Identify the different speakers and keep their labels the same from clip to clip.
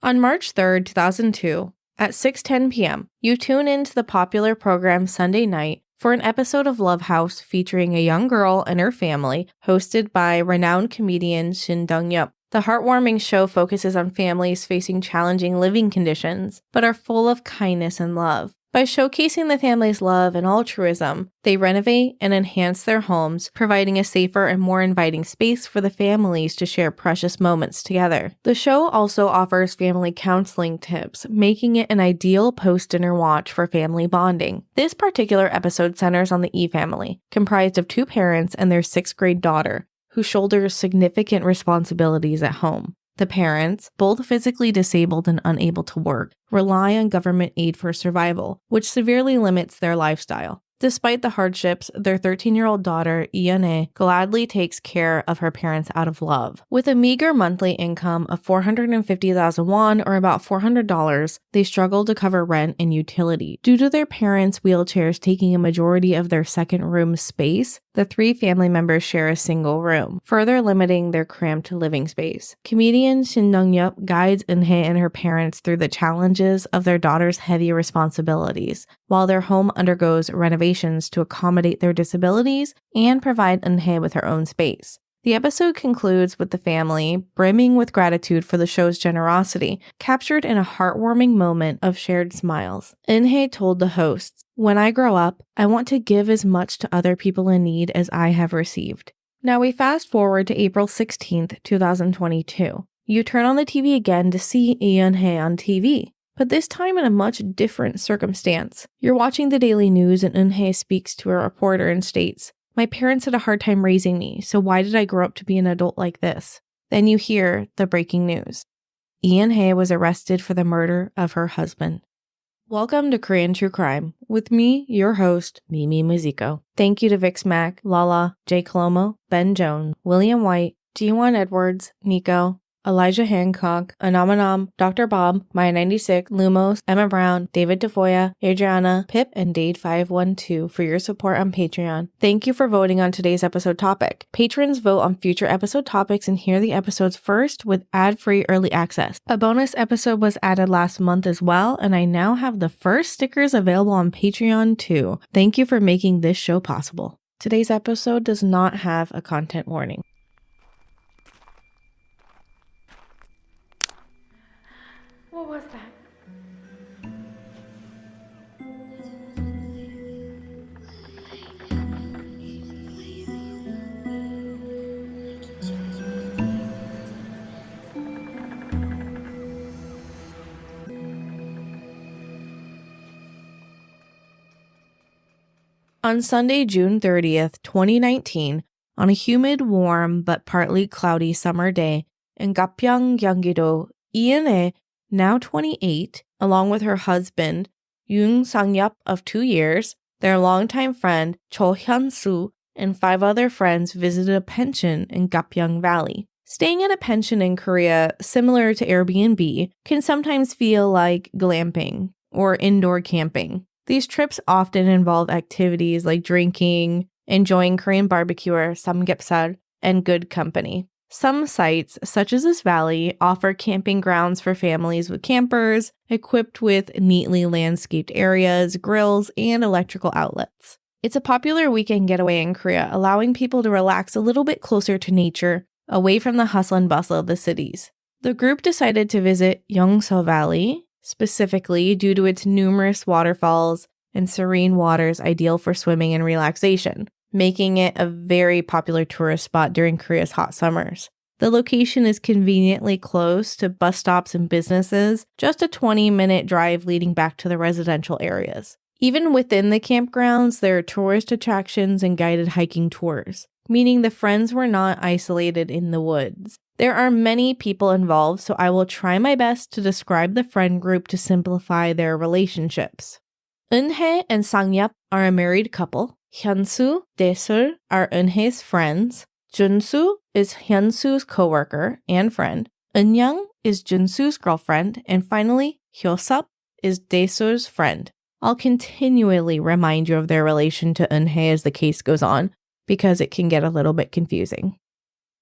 Speaker 1: On March 3rd, 2002, at 6:10 p.m., you tune into the popular program Sunday Night for an episode of Love House featuring a young girl and her family, hosted by renowned comedian Shin Dong-yup. The heartwarming show focuses on families facing challenging living conditions, but are full of kindness and love. By showcasing the family's love and altruism, they renovate and enhance their homes, providing a safer and more inviting space for the families to share precious moments together. The show also offers family counseling tips, making it an ideal post-dinner watch for family bonding. This particular episode centers on the E family, comprised of 2 parents and their 6th grade daughter, who shoulders significant responsibilities at home. The parents, both physically disabled and unable to work, rely on government aid for survival, which severely limits their lifestyle. Despite the hardships, their 13-year-old daughter, Lee Eunhae, gladly takes care of her parents out of love. With a meager monthly income of 450,000 won, or about $400, they struggle to cover rent and utility. Due to their parents' wheelchairs taking a majority of their second room space, the 3 family members share a single room, further limiting their cramped living space. Comedian Shin Dong-yup guides Eunhae and her parents through the challenges of their daughter's heavy responsibilities, while their home undergoes renovations to accommodate their disabilities and provide Eunhae with her own space. The episode concludes with the family brimming with gratitude for the show's generosity, captured in a heartwarming moment of shared smiles. Eunhae told the hosts, "When I grow up, I want to give as much to other people in need as I have received." Now we fast forward to April 16th, 2022. You turn on the TV again to see Lee Eunhae on TV, but this time in a much different circumstance. You're watching the daily news and Eunhae speaks to a reporter and states, "My parents had a hard time raising me, so why did I grow up to be an adult like this?" Then you hear the breaking news. Lee Eunhae was arrested for the murder of her husband. Welcome to Korean True Crime, with me, your host, Mimi Muziko. Thank you to Vix Mac, Lala, Jay Colomo, Ben Jones, William White, G1 Edwards, Nico, Elijah Hancock, Anamanam, Dr. Bob, Maya96, Lumos, Emma Brown, David Defoya, Adriana, Pip, and Dade512 for your support on Patreon. Thank you for voting on today's episode topic. Patrons vote on future episode topics and hear the episodes first with ad-free early access. A bonus episode was added last month as well, and I now have the first stickers available on Patreon too. Thank you for making this show possible. Today's episode does not have a content warning. What was that? On Sunday, June 30th, 2019, on a humid, warm, but partly cloudy summer day in Gapyeong, Gyeonggi-do, Lee Eunhae, now 28, along with her husband, Yoon Sang-yup of 2 years, their longtime friend, Cho Hyun-soo, and 5 other friends visited a pension in Gapyeong Valley. Staying at a pension in Korea, similar to Airbnb, can sometimes feel like glamping or indoor camping. These trips often involve activities like drinking, enjoying Korean barbecue or samgyeopsal, and good company. Some sites, such as this valley, offer camping grounds for families with campers, equipped with neatly landscaped areas, grills, and electrical outlets. It's a popular weekend getaway in Korea, allowing people to relax a little bit closer to nature, away from the hustle and bustle of the cities. The group decided to visit Yeongso Valley, specifically due to its numerous waterfalls and serene waters ideal for swimming and relaxation, making it a very popular tourist spot during Korea's hot summers. The location is conveniently close to bus stops and businesses, just a 20-minute drive leading back to the residential areas. Even within the campgrounds, there are tourist attractions and guided hiking tours, meaning the friends were not isolated in the woods. There are many people involved, so I will try my best to describe the friend group to simplify their relationships. Eunhae and Sang-yup are a married couple. Hyun-soo, Dae-sul are Eunhae's friends. Jun-soo is Hyun-soo's coworker and friend. Eun-young is Jun-soo's girlfriend. And finally, Hyo-sup is Dae-sul's friend. I'll continually remind you of their relation to Eunhae as the case goes on, because it can get a little bit confusing.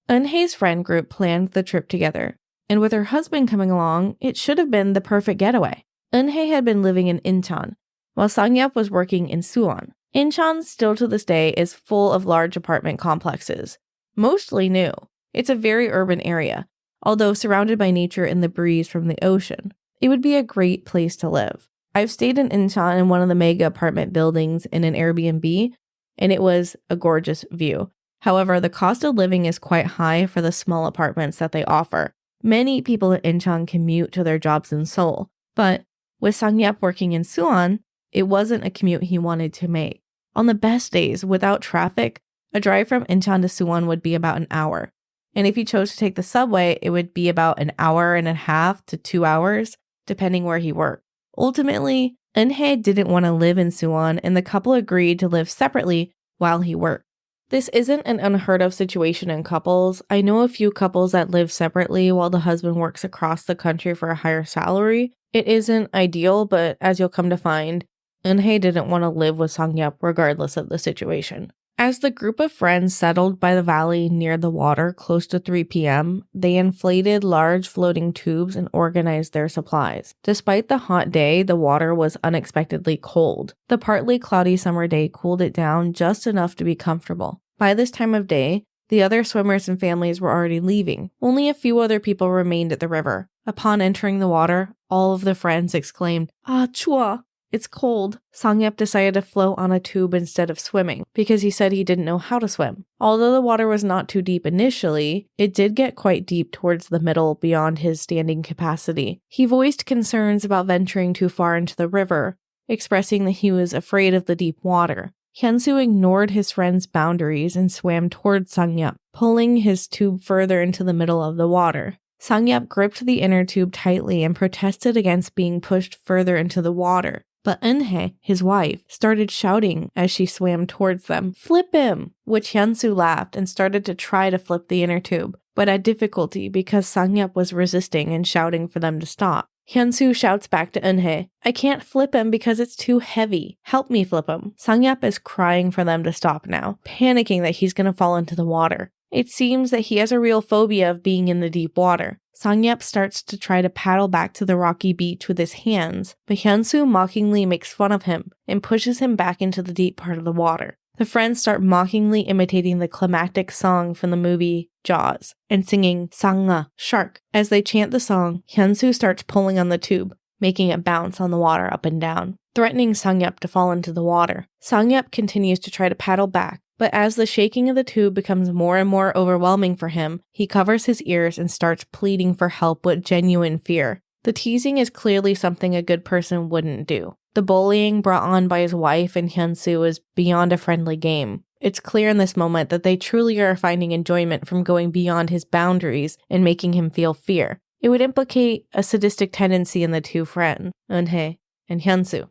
Speaker 1: Eunhae's friend group planned the trip together, and with her husband coming along, it should have been the perfect getaway. Eunhae had been living in Incheon, while Sang-yup was working in Suwon. Incheon, still to this day, is full of large apartment complexes. Mostly new. It's a very urban area, although surrounded by nature and the breeze from the ocean. It would be a great place to live. I've stayed in Incheon in one of the mega apartment buildings in an Airbnb, and it was a gorgeous view. However, the cost of living is quite high for the small apartments that they offer. Many people in Incheon commute to their jobs in Seoul, but with Sang-yup working in Suwon, it wasn't a commute he wanted to make. On the best days, without traffic, a drive from Incheon to Suwon would be about an hour. And if he chose to take the subway, it would be about an hour and a half to 2 hours, depending where he worked. Ultimately, Eunhae didn't want to live in Suwon, and the couple agreed to live separately while he worked. This isn't an unheard of situation in couples. I know a few couples that live separately while the husband works across the country for a higher salary. It isn't ideal, but as you'll come to find, Eunhae didn't want to live with Sang-yup regardless of the situation. As the group of friends settled by the valley near the water close to 3 p.m., they inflated large floating tubes and organized their supplies. Despite the hot day, the water was unexpectedly cold. The partly cloudy summer day cooled it down just enough to be comfortable. By this time of day, the other swimmers and families were already leaving. Only a few other people remained at the river. Upon entering the water, all of the friends exclaimed, "Ah, chua! It's cold." Sang-yup decided to float on a tube instead of swimming because he said he didn't know how to swim. Although the water was not too deep initially, it did get quite deep towards the middle beyond his standing capacity. He voiced concerns about venturing too far into the river, expressing that he was afraid of the deep water. Hyunsu ignored his friend's boundaries and swam towards Sang-yup, pulling his tube further into the middle of the water. Sang-yup gripped the inner tube tightly and protested against being pushed further into the water. But Eunhae, his wife, started shouting as she swam towards them, "Flip him!" Which Hyunsu laughed and started to try to flip the inner tube, but had difficulty because Sang-yup was resisting and shouting for them to stop. Hyunsu shouts back to Eunhae, "I can't flip him because it's too heavy. Help me flip him." Sang-yup is crying for them to stop now, panicking that he's going to fall into the water. It seems that he has a real phobia of being in the deep water. Sang-yup starts to try to paddle back to the rocky beach with his hands, but Hyunsu mockingly makes fun of him and pushes him back into the deep part of the water. The friends start mockingly imitating the climactic song from the movie Jaws and singing "Sanga, shark." As they chant the song, Hyunsu starts pulling on the tube, making it bounce on the water up and down, threatening Sang-yup to fall into the water. Sang-yup continues to try to paddle back, but as the shaking of the tube becomes more and more overwhelming for him, he covers his ears and starts pleading for help with genuine fear. The teasing is clearly something a good person wouldn't do. The bullying brought on by his wife and Hyunsu is beyond a friendly game. It's clear in this moment that they truly are finding enjoyment from going beyond his boundaries and making him feel fear. It would implicate a sadistic tendency in the two friends, Eunhae and Hyunsu.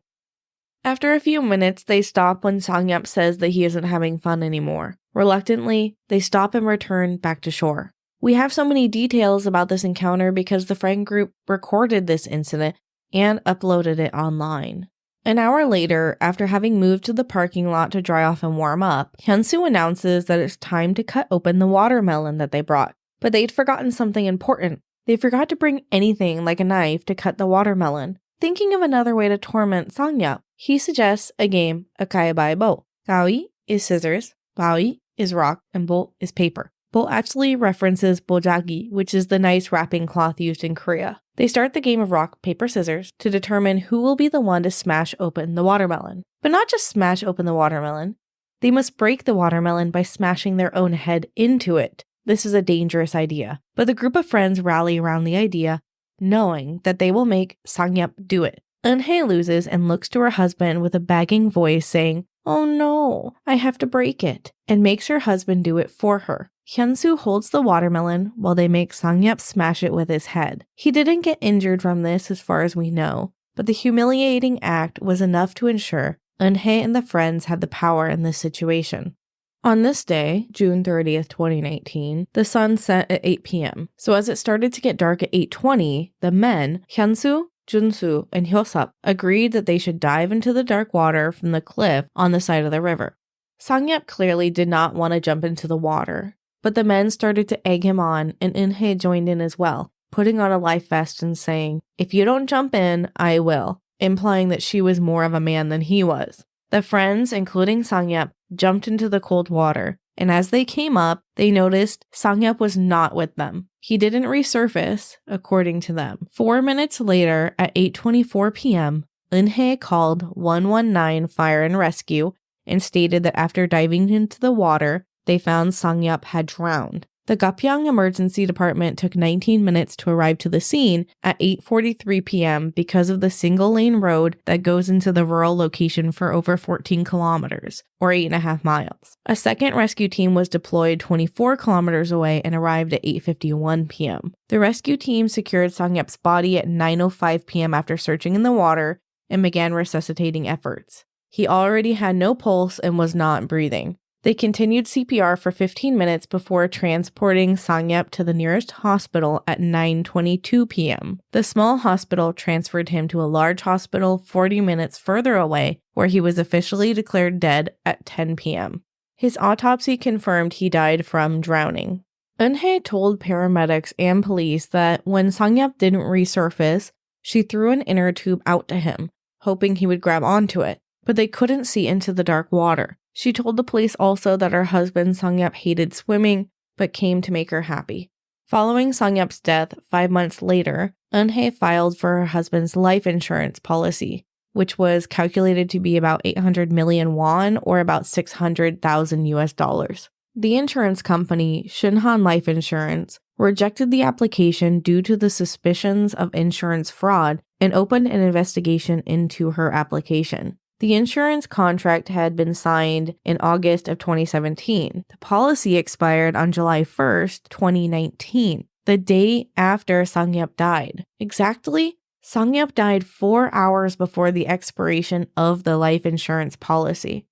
Speaker 1: After a few minutes, they stop when Sang-yup says that he isn't having fun anymore. Reluctantly, they stop and return back to shore. We have so many details about this encounter because the friend group recorded this incident and uploaded it online. An hour later, after having moved to the parking lot to dry off and warm up, Hyunsu announces that it's time to cut open the watermelon that they brought. But they'd forgotten something important. They forgot to bring anything like a knife to cut the watermelon. Thinking of another way to torment Sang-yup, he suggests a game of 가위바위보. 가위 is scissors, 바위 is rock, and 보 is paper. 보 actually references 보자기, which is the nice wrapping cloth used in Korea. They start the game of rock, paper, scissors to determine who will be the one to smash open the watermelon. But not just smash open the watermelon. They must break the watermelon by smashing their own head into it. This is a dangerous idea, but the group of friends rally around the idea, knowing that they will make Sang-yup do it. Eunhae loses and looks to her husband with a begging voice saying, "Oh no, I have to break it," and makes her husband do it for her. Hyunsu holds the watermelon while they make Sang-yup smash it with his head. He didn't get injured from this as far as we know, but the humiliating act was enough to ensure Eunhae and the friends had the power in this situation. On this day, June 30th, 2019, the sun set at 8 p.m. So as it started to get dark at 8:20, the men, Hyunsu, Junsu, and Hyosup, agreed that they should dive into the dark water from the cliff on the side of the river. Sang-yup clearly did not want to jump into the water, but the men started to egg him on and Eunhae joined in as well. putting on a life vest and saying, "If you don't jump in, I will," implying that she was more of a man than he was. The friends, including Sang-yup, jumped into the cold water, and as they came up, they noticed Sang-yup was not with them. He didn't resurface, according to them. 4 minutes later, at 8:24 p.m., Eunhae called 119 Fire and Rescue and stated that after diving into the water, they found Sang-yup had drowned. The Gapyeong Emergency Department took 19 minutes to arrive to the scene at 8:43 p.m. because of the single-lane road that goes into the rural location for over 14 kilometers, or 8.5 miles. A second rescue team was deployed 24 kilometers away and arrived at 8:51 p.m. The rescue team secured Sang-yup's body at 9:05 p.m. after searching in the water and began resuscitating efforts. He already had no pulse and was not breathing. They continued CPR for 15 minutes before transporting Sang-yup to the nearest hospital at 9:22 p.m. The small hospital transferred him to a large hospital 40 minutes further away, where he was officially declared dead at 10 p.m. His autopsy confirmed he died from drowning. Eunhae told paramedics and police that when Sang-yup didn't resurface, she threw an inner tube out to him, hoping he would grab onto it, but they couldn't see into the dark water. She told the police also that her husband Sang-yup hated swimming, but came to make her happy. Following Sang-yup's death 5 months later, Eunhae filed for her husband's life insurance policy, which was calculated to be about 800 million won, or about $600,000 US. The insurance company, Shinhan Life Insurance, rejected the application due to the suspicions of insurance fraud and opened an investigation into her application. The insurance contract had been signed in August of 2017. The policy expired on July 1st, 2019, the day after Sang-yup died. Exactly, Sang-yup died 4 hours before the expiration of the life insurance policy.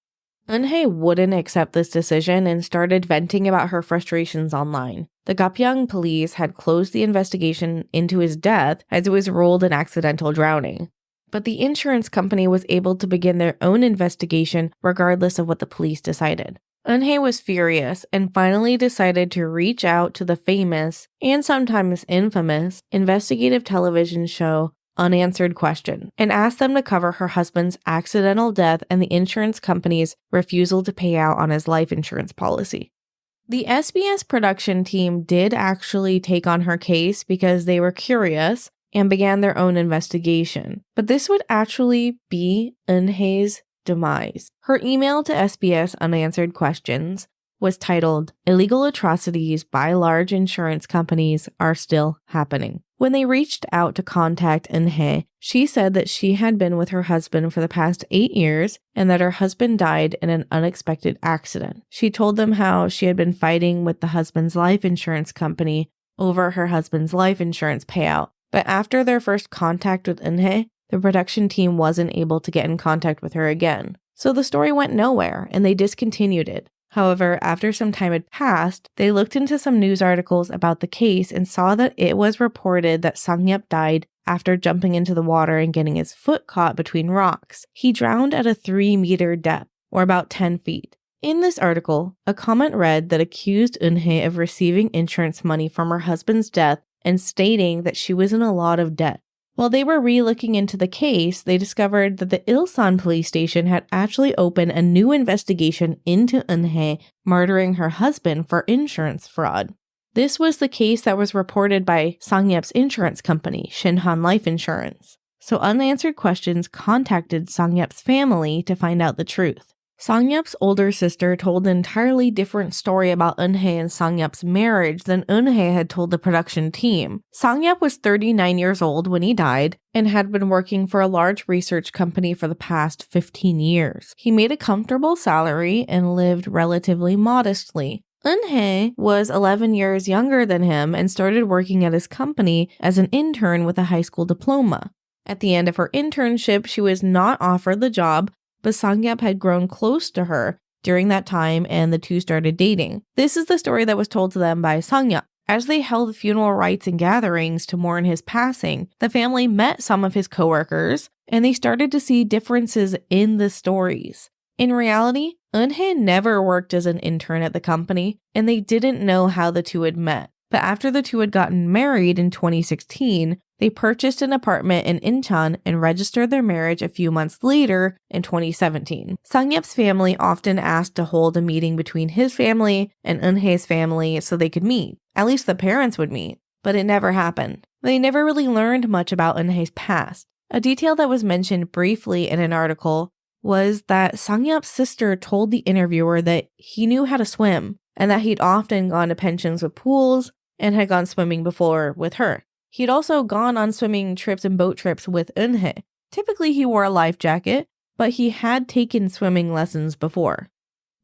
Speaker 1: Eunhae wouldn't accept this decision and started venting about her frustrations online. The Gapyeong police had closed the investigation into his death as it was ruled an accidental drowning. But the insurance company was able to begin their own investigation regardless of what the police decided. Eunhae was furious and finally decided to reach out to the famous, and sometimes infamous, investigative television show Unanswered Question and asked them to cover her husband's accidental death and the insurance company's refusal to pay out on his life insurance policy. The SBS production team did actually take on her case because they were curious and began their own investigation. But this would actually be Eunhae's demise. Her email to SBS Unanswered Questions was titled, "Illegal atrocities by large insurance companies are still happening." When they reached out to contact Eunhae, she said that she had been with her husband for the past 8 years and that her husband died in an unexpected accident. She told them how she had been fighting with the husband's life insurance company over her husband's life insurance payout. But after their first contact with Eunhae, the production team wasn't able to get in contact with her again. So the story went nowhere, and they discontinued it. However, after some time had passed, they looked into some news articles about the case and saw that it was reported that Sang-yup died after jumping into the water and getting his foot caught between rocks. He drowned at a 3-meter depth, or about 10 feet. In this article, a comment read that accused Eunhae of receiving insurance money from her husband's death and stating that she was in a lot of debt. While they were re-looking into the case, they discovered that the Ilsan police station had actually opened a new investigation into Eunhae murdering her husband for insurance fraud. This was the case that was reported by Sang-yup's insurance company, Shinhan Life Insurance. So Unanswered Questions contacted Sang-yup's family to find out the truth. Sang-yup's older sister told an entirely different story about Eunhae and Sang-yup's marriage than Eunhae had told the production team. Sang-yup was 39 years old when he died and had been working for a large research company for the past 15 years. He made a comfortable salary and lived relatively modestly. Eunhae was 11 years younger than him and started working at his company as an intern with a high school diploma. At the end of her internship, she was not offered the job, but Sang-yup had grown close to her during that time and the two started dating. This is the story that was told to them by Sang-yup. As they held funeral rites and gatherings to mourn his passing, the family met some of his coworkers and they started to see differences in the stories. In reality, Eunhae never worked as an intern at the company and they didn't know how the two had met. But after the two had gotten married in 2016, they purchased an apartment in Incheon and registered their marriage a few months later in 2017. Sang-yeop's family often asked to hold a meeting between his family and Eunhae's family so they could meet. At least the parents would meet. But it never happened. They never really learned much about Eunhae's past. A detail that was mentioned briefly in an article was that Sang-yeop's sister told the interviewer that he knew how to swim and that he'd often gone to pensions with pools and had gone swimming before with her. He'd also gone on swimming trips and boat trips with Eunhae. Typically he wore a life jacket, but he had taken swimming lessons before.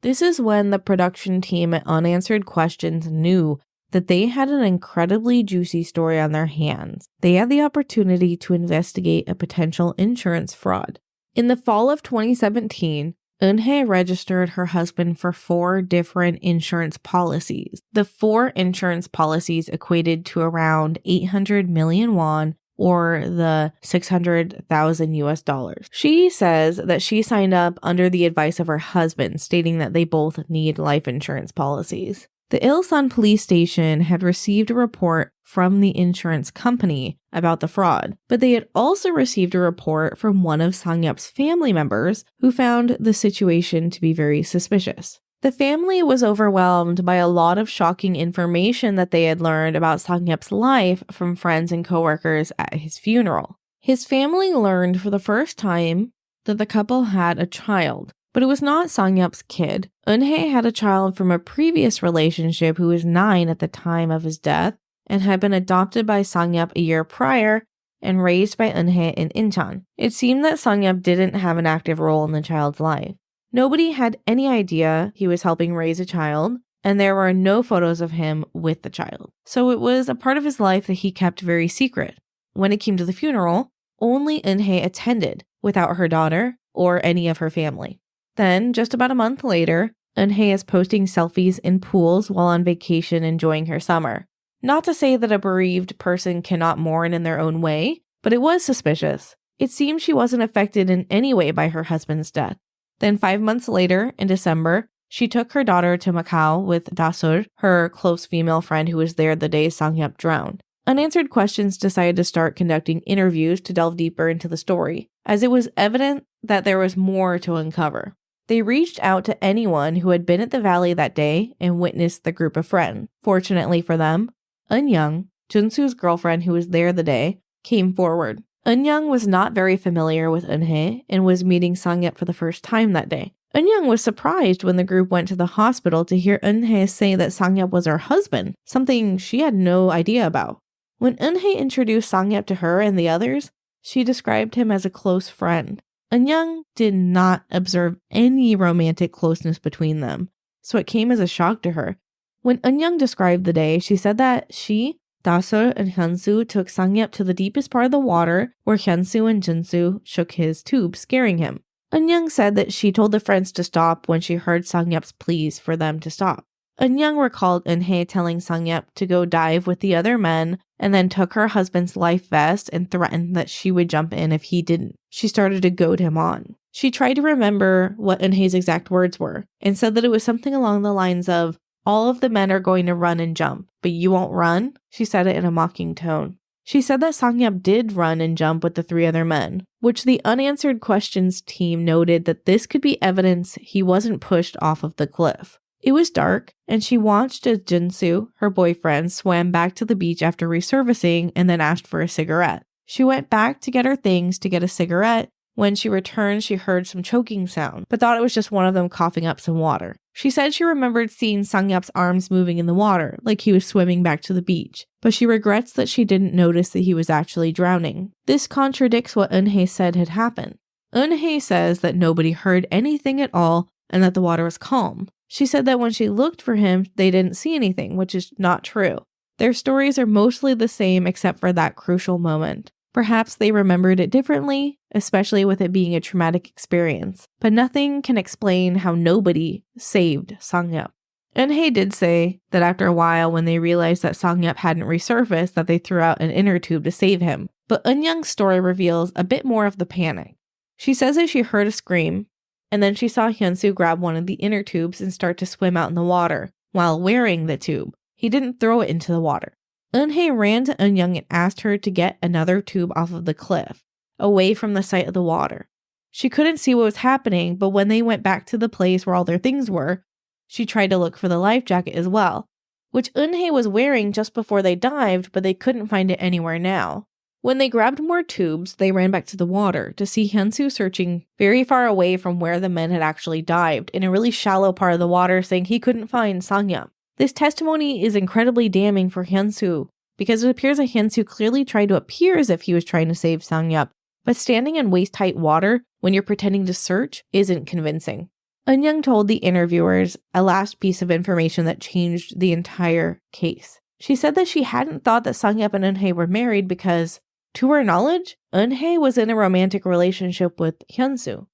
Speaker 1: This is when the production team at Unanswered Questions knew that they had an incredibly juicy story on their hands. They had the opportunity to investigate a potential insurance fraud. In the fall of 2017, Eunhae registered her husband for 4 different insurance policies. The 4 insurance policies equated to around 800 million won, or the $600,000. She says that she signed up under the advice of her husband, stating that they both need life insurance policies. The Ilsan police station had received a report from the insurance company about the fraud, but they had also received a report from one of Sang-yeop's family members who found the situation to be very suspicious. The family was overwhelmed by a lot of shocking information that they had learned about Sang-yeop's life from friends and coworkers at his funeral. His family learned for the first time that the couple had a child, but it was not Sang-yeop's kid. Eunhae had a child from a previous relationship who was 9 at the time of his death and had been adopted by Sang-yeop a year prior and raised by Eunhae in Incheon. It seemed that Sang-yeop didn't have an active role in the child's life. Nobody had any idea he was helping raise a child, and there were no photos of him with the child. So it was a part of his life that he kept very secret. When it came to the funeral, only Eunhae attended without her daughter or any of her family. Then, just about a month later, Eunhae is posting selfies in pools while on vacation enjoying her summer. Not to say that a bereaved person cannot mourn in their own way, but it was suspicious. It seemed she wasn't affected in any way by her husband's death. Then 5 months later, in December, she took her daughter to Macau with Dasur, her close female friend who was there the day Sang-yeop drowned. Unanswered Questions decided to start conducting interviews to delve deeper into the story, as it was evident that there was more to uncover. They reached out to anyone who had been at the valley that day and witnessed the group of friends. Fortunately for them, Eunyoung, Junsu's girlfriend who was there the day, came forward. Eunyoung was not very familiar with Eunhae and was meeting Sang-yeop for the first time that day. Eunyoung was surprised when the group went to the hospital to hear Eunhae say that Sang-yeop was her husband, something she had no idea about. When Eunhae introduced Sang-yeop to her and the others, she described him as a close friend. Eunyoung did not observe any romantic closeness between them, so it came as a shock to her. When Eunyoung described the day, she said that she, Dasur, and Hyunsu took Sang-yeop to the deepest part of the water where Hyunsu and Junsu shook his tube, scaring him. Eunyoung said that she told the friends to stop when she heard Sang-yeop's pleas for them to stop. Eunyoung recalled Eunhae telling Sang-yeop to go dive with the other men and then took her husband's life vest and threatened that she would jump in if he didn't. She started to goad him on. She tried to remember what Eunhae's exact words were and said that it was something along the lines of, "All of the men are going to run and jump, but you won't run?" She said it in a mocking tone. She said that Sang-yeop did run and jump with the 3 other men, which the Unanswered Questions team noted that this could be evidence he wasn't pushed off of the cliff. It was dark, and she watched as Junsu, her boyfriend, swam back to the beach after resurfacing and then asked for a cigarette. She went back to get her things to get a cigarette. When she returned, she heard some choking sound, but thought it was just one of them coughing up some water. She said she remembered seeing Sang-yeop's arms moving in the water, like he was swimming back to the beach, but she regrets that she didn't notice that he was actually drowning. This contradicts what Eunhae said had happened. Eunhae says that nobody heard anything at all and that the water was calm. She said that when she looked for him, they didn't see anything, which is not true. Their stories are mostly the same except for that crucial moment. Perhaps they remembered it differently, especially with it being a traumatic experience, but nothing can explain how nobody saved Sang-yeop. Eunhae did say that after a while, when they realized that Sang-yeop hadn't resurfaced, that they threw out an inner tube to save him. But Eunyoung's story reveals a bit more of the panic. She says that she heard a scream, and then she saw Hyunsu grab one of the inner tubes and start to swim out in the water while wearing the tube. He didn't throw it into the water. Eunhae ran to Eunyoung and asked her to get another tube off of the cliff, away from the site of the water. She couldn't see what was happening, but when they went back to the place where all their things were, she tried to look for the life jacket as well, which Eunhae was wearing just before they dived, but they couldn't find it anywhere now. When they grabbed more tubes, they ran back to the water to see Hyunsu searching very far away from where the men had actually dived, in a really shallow part of the water, saying he couldn't find Sangyup. This testimony is incredibly damning for Hyunsu, because it appears that Hyunsu clearly tried to appear as if he was trying to save Sangyup, but standing in waist-height water when you're pretending to search isn't convincing. Eunyoung told the interviewers a last piece of information that changed the entire case. She said that she hadn't thought that Sangyup and Eunhae were married because, to her knowledge, Eunhae was in a romantic relationship with Hyunsu.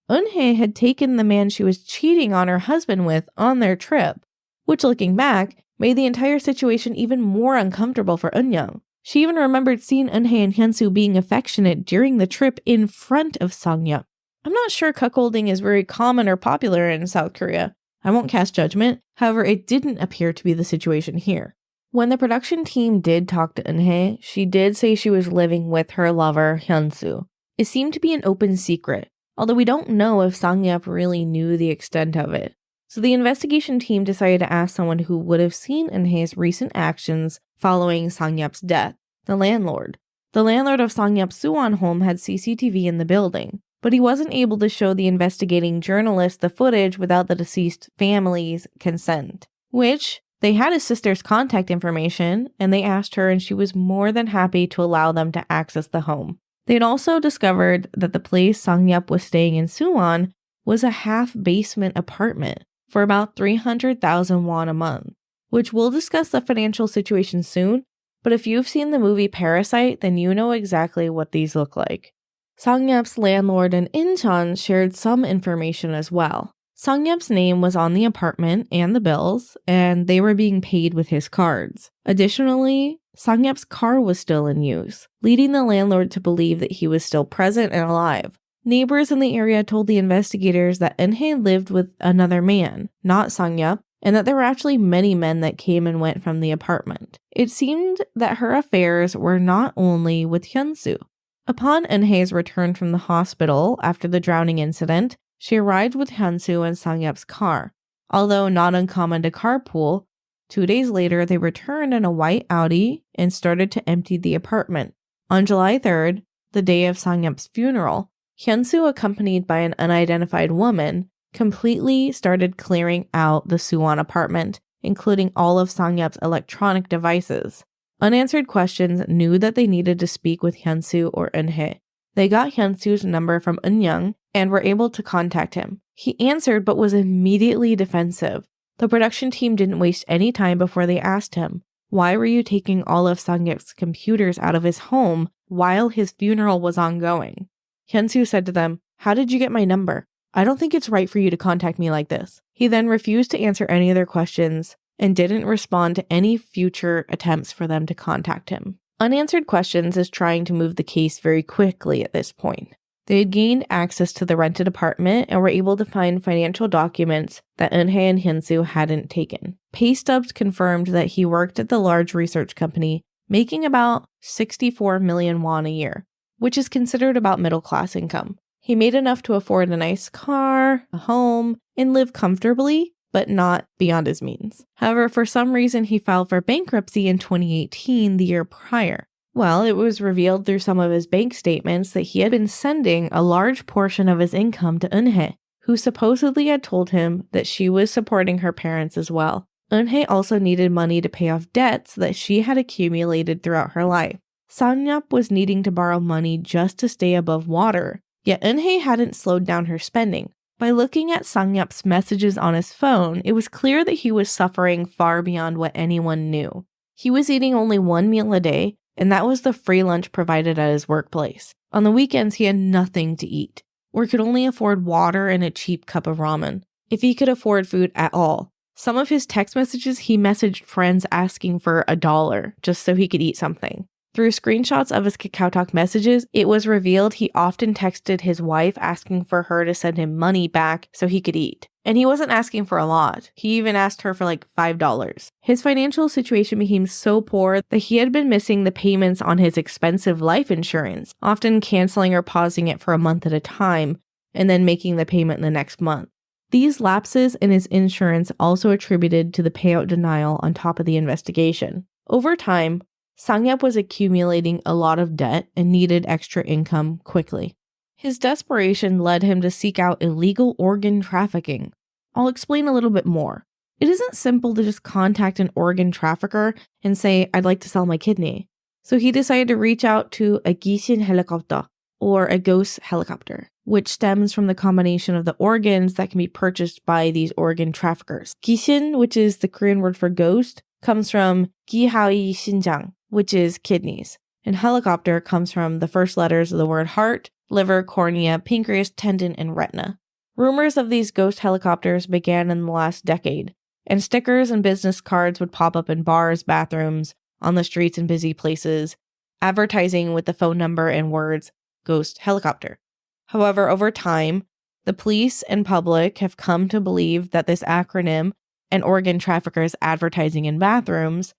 Speaker 1: Eunhae had taken the man she was cheating on her husband with on their trip, which, looking back, made the entire situation even more uncomfortable for Eunyoung. She even remembered seeing Eunhae and Hyunsu being affectionate during the trip in front of Sangyup. I'm not sure cuckolding is very common or popular in South Korea. I won't cast judgment, however, it didn't appear to be the situation here. When the production team did talk to Eunhae, she did say she was living with her lover, Hyunsu. It seemed to be an open secret, although we don't know if Sangyup really knew the extent of it. So the investigation team decided to ask someone who would have seen Eunhae's recent actions following Sangyup's death, the landlord. The landlord of Sangyup's Suwon home had CCTV in the building, but he wasn't able to show the investigating journalist the footage without the deceased family's consent, which they had his sister's contact information, and they asked her, and she was more than happy to allow them to access the home. They had also discovered that the place Sangyup was staying in Suwon was a half-basement apartment for about 300,000 won a month, which we'll discuss the financial situation soon, but if you've seen the movie Parasite, then you know exactly what these look like. Sangyup's landlord in Incheon shared some information as well. Sangyup's name was on the apartment and the bills, and they were being paid with his cards. Additionally, Sangyup's car was still in use, leading the landlord to believe that he was still present and alive. Neighbors in the area told the investigators that Eunhae lived with another man, not Sangyup, and that there were actually many men that came and went from the apartment. It seemed that her affairs were not only with Hyunsu. Upon Eunhae's return from the hospital after the drowning incident, she arrived with Hyunsu and Sangyup's car. Although not uncommon to carpool, 2 days later they returned in a white Audi and started to empty the apartment. On July 3rd, the day of Sangyup's funeral, Hyunsu, accompanied by an unidentified woman, completely started clearing out the Suwon apartment, including all of Sangyup's electronic devices. Unanswered questions knew that they needed to speak with Hyunsu or Eunhae. They got Hyunsu's number from Eunyoung and were able to contact him. He answered but was immediately defensive. The production team didn't waste any time before they asked him, "Why were you taking all of Sangyup's computers out of his home while his funeral was ongoing?" Hyunsu said to them, "How did you get my number? I don't think it's right for you to contact me like this." He then refused to answer any of their questions and didn't respond to any future attempts for them to contact him. Unanswered questions is trying to move the case very quickly at this point. They had gained access to the rented apartment and were able to find financial documents that Eunhae and Hyunsu hadn't taken. Pay stubs confirmed that he worked at the large research company, making about 64 million won a year, which is considered about middle-class income. He made enough to afford a nice car, a home, and live comfortably, but not beyond his means. However, for some reason, he filed for bankruptcy in 2018, the year prior. Well, it was revealed through some of his bank statements that he had been sending a large portion of his income to Eunhae, who supposedly had told him that she was supporting her parents as well. Eunhae also needed money to pay off debts that she had accumulated throughout her life. Sangyup was needing to borrow money just to stay above water, yet Eunhae hadn't slowed down her spending. By looking at Sangyup's messages on his phone, it was clear that he was suffering far beyond what anyone knew. He was eating only one meal a day, and that was the free lunch provided at his workplace. On the weekends, he had nothing to eat, or could only afford water and a cheap cup of ramen, if he could afford food at all. Some of his text messages, he messaged friends asking for $1 just so he could eat something. Through screenshots of his KakaoTalk messages, it was revealed he often texted his wife asking for her to send him money back so he could eat. And he wasn't asking for a lot. He even asked her for like $5. His financial situation became so poor that he had been missing the payments on his expensive life insurance, often canceling or pausing it for a month at a time, and then making the payment in the next month. These lapses in his insurance also attributed to the payout denial on top of the investigation. Over time, Sang-yup was accumulating a lot of debt and needed extra income quickly. His desperation led him to seek out illegal organ trafficking. I'll explain a little bit more. It isn't simple to just contact an organ trafficker and say, I'd like to sell my kidney. So he decided to reach out to a 귀신 helicopter, or a ghost helicopter, which stems from the combination of the organs that can be purchased by these organ traffickers. 귀신, which is the Korean word for ghost, comes from 기하의 신장, which is kidneys. And helicopter comes from the first letters of the word heart, liver, cornea, pancreas, tendon, and retina. Rumors of these ghost helicopters began in the last decade, and stickers and business cards would pop up in bars, bathrooms, on the streets and busy places, advertising with the phone number and words, ghost helicopter. However, over time, the police and public have come to believe that this acronym and organ traffickers advertising in bathrooms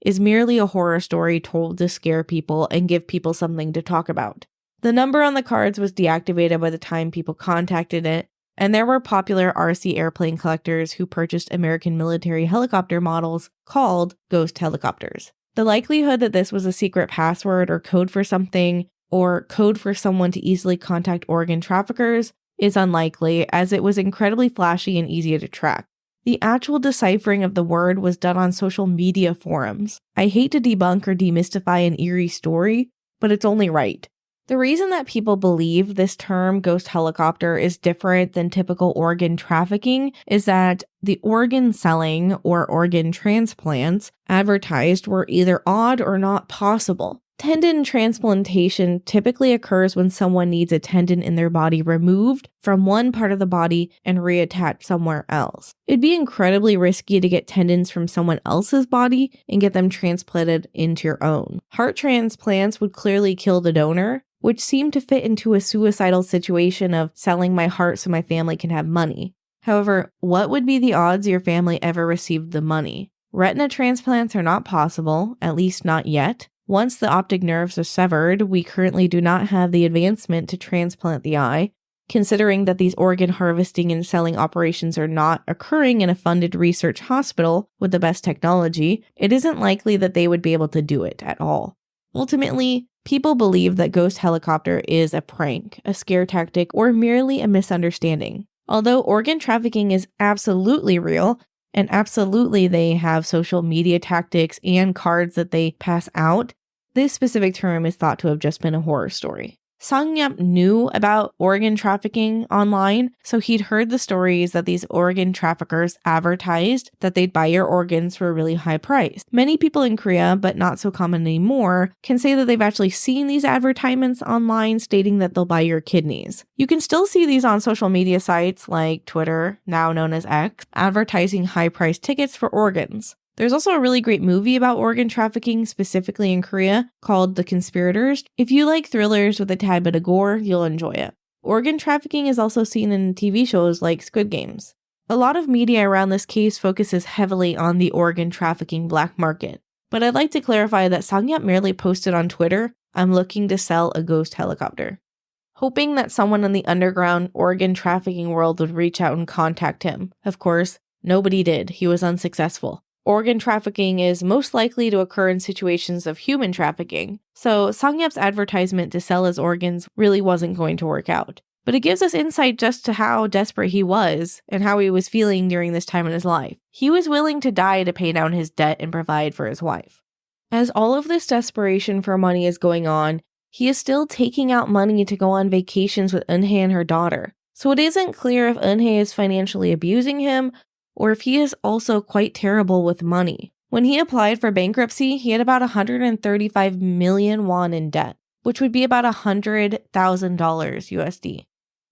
Speaker 1: is merely a horror story told to scare people and give people something to talk about. The number on the cards was deactivated by the time people contacted it, and there were popular RC airplane collectors who purchased American military helicopter models called ghost helicopters. The likelihood that this was a secret password or code for something, or code for someone to easily contact organ traffickers, is unlikely, as it was incredibly flashy and easy to track. The actual deciphering of the word was done on social media forums. I hate to debunk or demystify an eerie story, but it's only right. The reason that people believe this term ghost helicopter is different than typical organ trafficking is that the organ selling or organ transplants advertised were either odd or not possible. Tendon transplantation typically occurs when someone needs a tendon in their body removed from one part of the body and reattached somewhere else. It'd be incredibly risky to get tendons from someone else's body and get them transplanted into your own. Heart transplants would clearly kill the donor, which seemed to fit into a suicidal situation of selling my heart so my family can have money. However, what would be the odds your family ever received the money? Retina transplants are not possible, at least not yet. Once the optic nerves are severed, we currently do not have the advancement to transplant the eye. Considering that these organ harvesting and selling operations are not occurring in a funded research hospital with the best technology, it isn't likely that they would be able to do it at all. Ultimately, people believe that ghost helicopter is a prank, a scare tactic, or merely a misunderstanding. Although organ trafficking is absolutely real, and absolutely they have social media tactics and cards that they pass out, this specific term is thought to have just been a horror story. Sang-yup knew about organ trafficking online, so he'd heard the stories that these organ traffickers advertised that they'd buy your organs for a really high price. Many people in Korea, but not so common anymore, can say that they've actually seen these advertisements online stating that they'll buy your kidneys. You can still see these on social media sites like Twitter, now known as X, advertising high-priced tickets for organs. There's also a really great movie about organ trafficking, specifically in Korea, called The Conspirators. If you like thrillers with a tad bit of gore, you'll enjoy it. Organ trafficking is also seen in TV shows like Squid Games. A lot of media around this case focuses heavily on the organ trafficking black market. But I'd like to clarify that Sang-yup merely posted on Twitter, "I'm looking to sell a ghost helicopter," hoping that someone in the underground organ trafficking world would reach out and contact him. Of course, nobody did. He was unsuccessful. Organ trafficking is most likely to occur in situations of human trafficking, so Sang-yup's advertisement to sell his organs really wasn't going to work out. But it gives us insight just to how desperate he was and how he was feeling during this time in his life. He was willing to die to pay down his debt and provide for his wife. As all of this desperation for money is going on, he is still taking out money to go on vacations with Eunhae and her daughter. So it isn't clear if Eunhae is financially abusing him or if he is also quite terrible with money. When he applied for bankruptcy, he had about 135 million won in debt, which would be about $100,000 USD.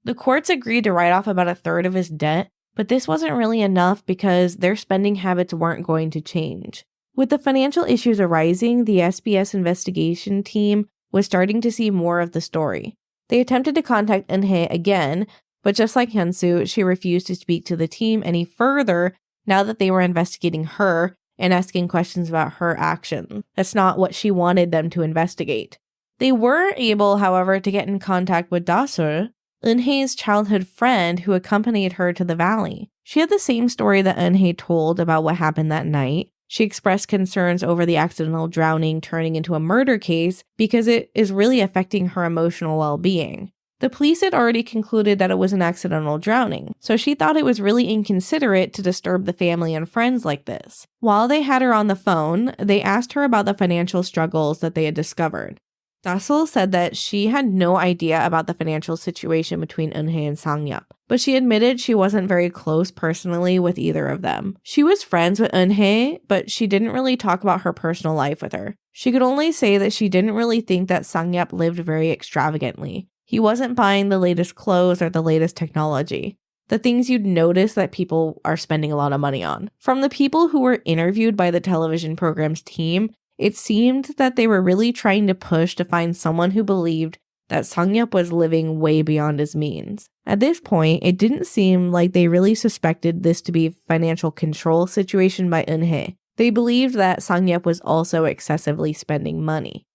Speaker 1: The courts agreed to write off about a third of his debt, but this wasn't really enough because their spending habits weren't going to change. With the financial issues arising, the SBS investigation team was starting to see more of the story. They attempted to contact Eunhae again, but just like Hyunsu, she refused to speak to the team any further now that they were investigating her and asking questions about her actions. That's not what she wanted them to investigate. They were able, however, to get in contact with Dasul, Eunhae's childhood friend who accompanied her to the valley. She had the same story that Eunhae told about what happened that night. She expressed concerns over the accidental drowning turning into a murder case because it is really affecting her emotional well-being. The police had already concluded that it was an accidental drowning, so she thought it was really inconsiderate to disturb the family and friends like this. While they had her on the phone, they asked her about the financial struggles that they had discovered. Dasul said that she had no idea about the financial situation between Eunhae and Sang-yup, but she admitted she wasn't very close personally with either of them. She was friends with Eunhae, but she didn't really talk about her personal life with her. She could only say that she didn't really think that Sang-yup lived very extravagantly. He wasn't buying the latest clothes or the latest technology, the things you'd notice that people are spending a lot of money on. From the people who were interviewed by the television program's team, it seemed that they were really trying to push to find someone who believed that Sang-yup was living way beyond his means. At this point, it didn't seem like they really suspected this to be a financial control situation by Eunhae. They believed that Sang-yup was also excessively spending money.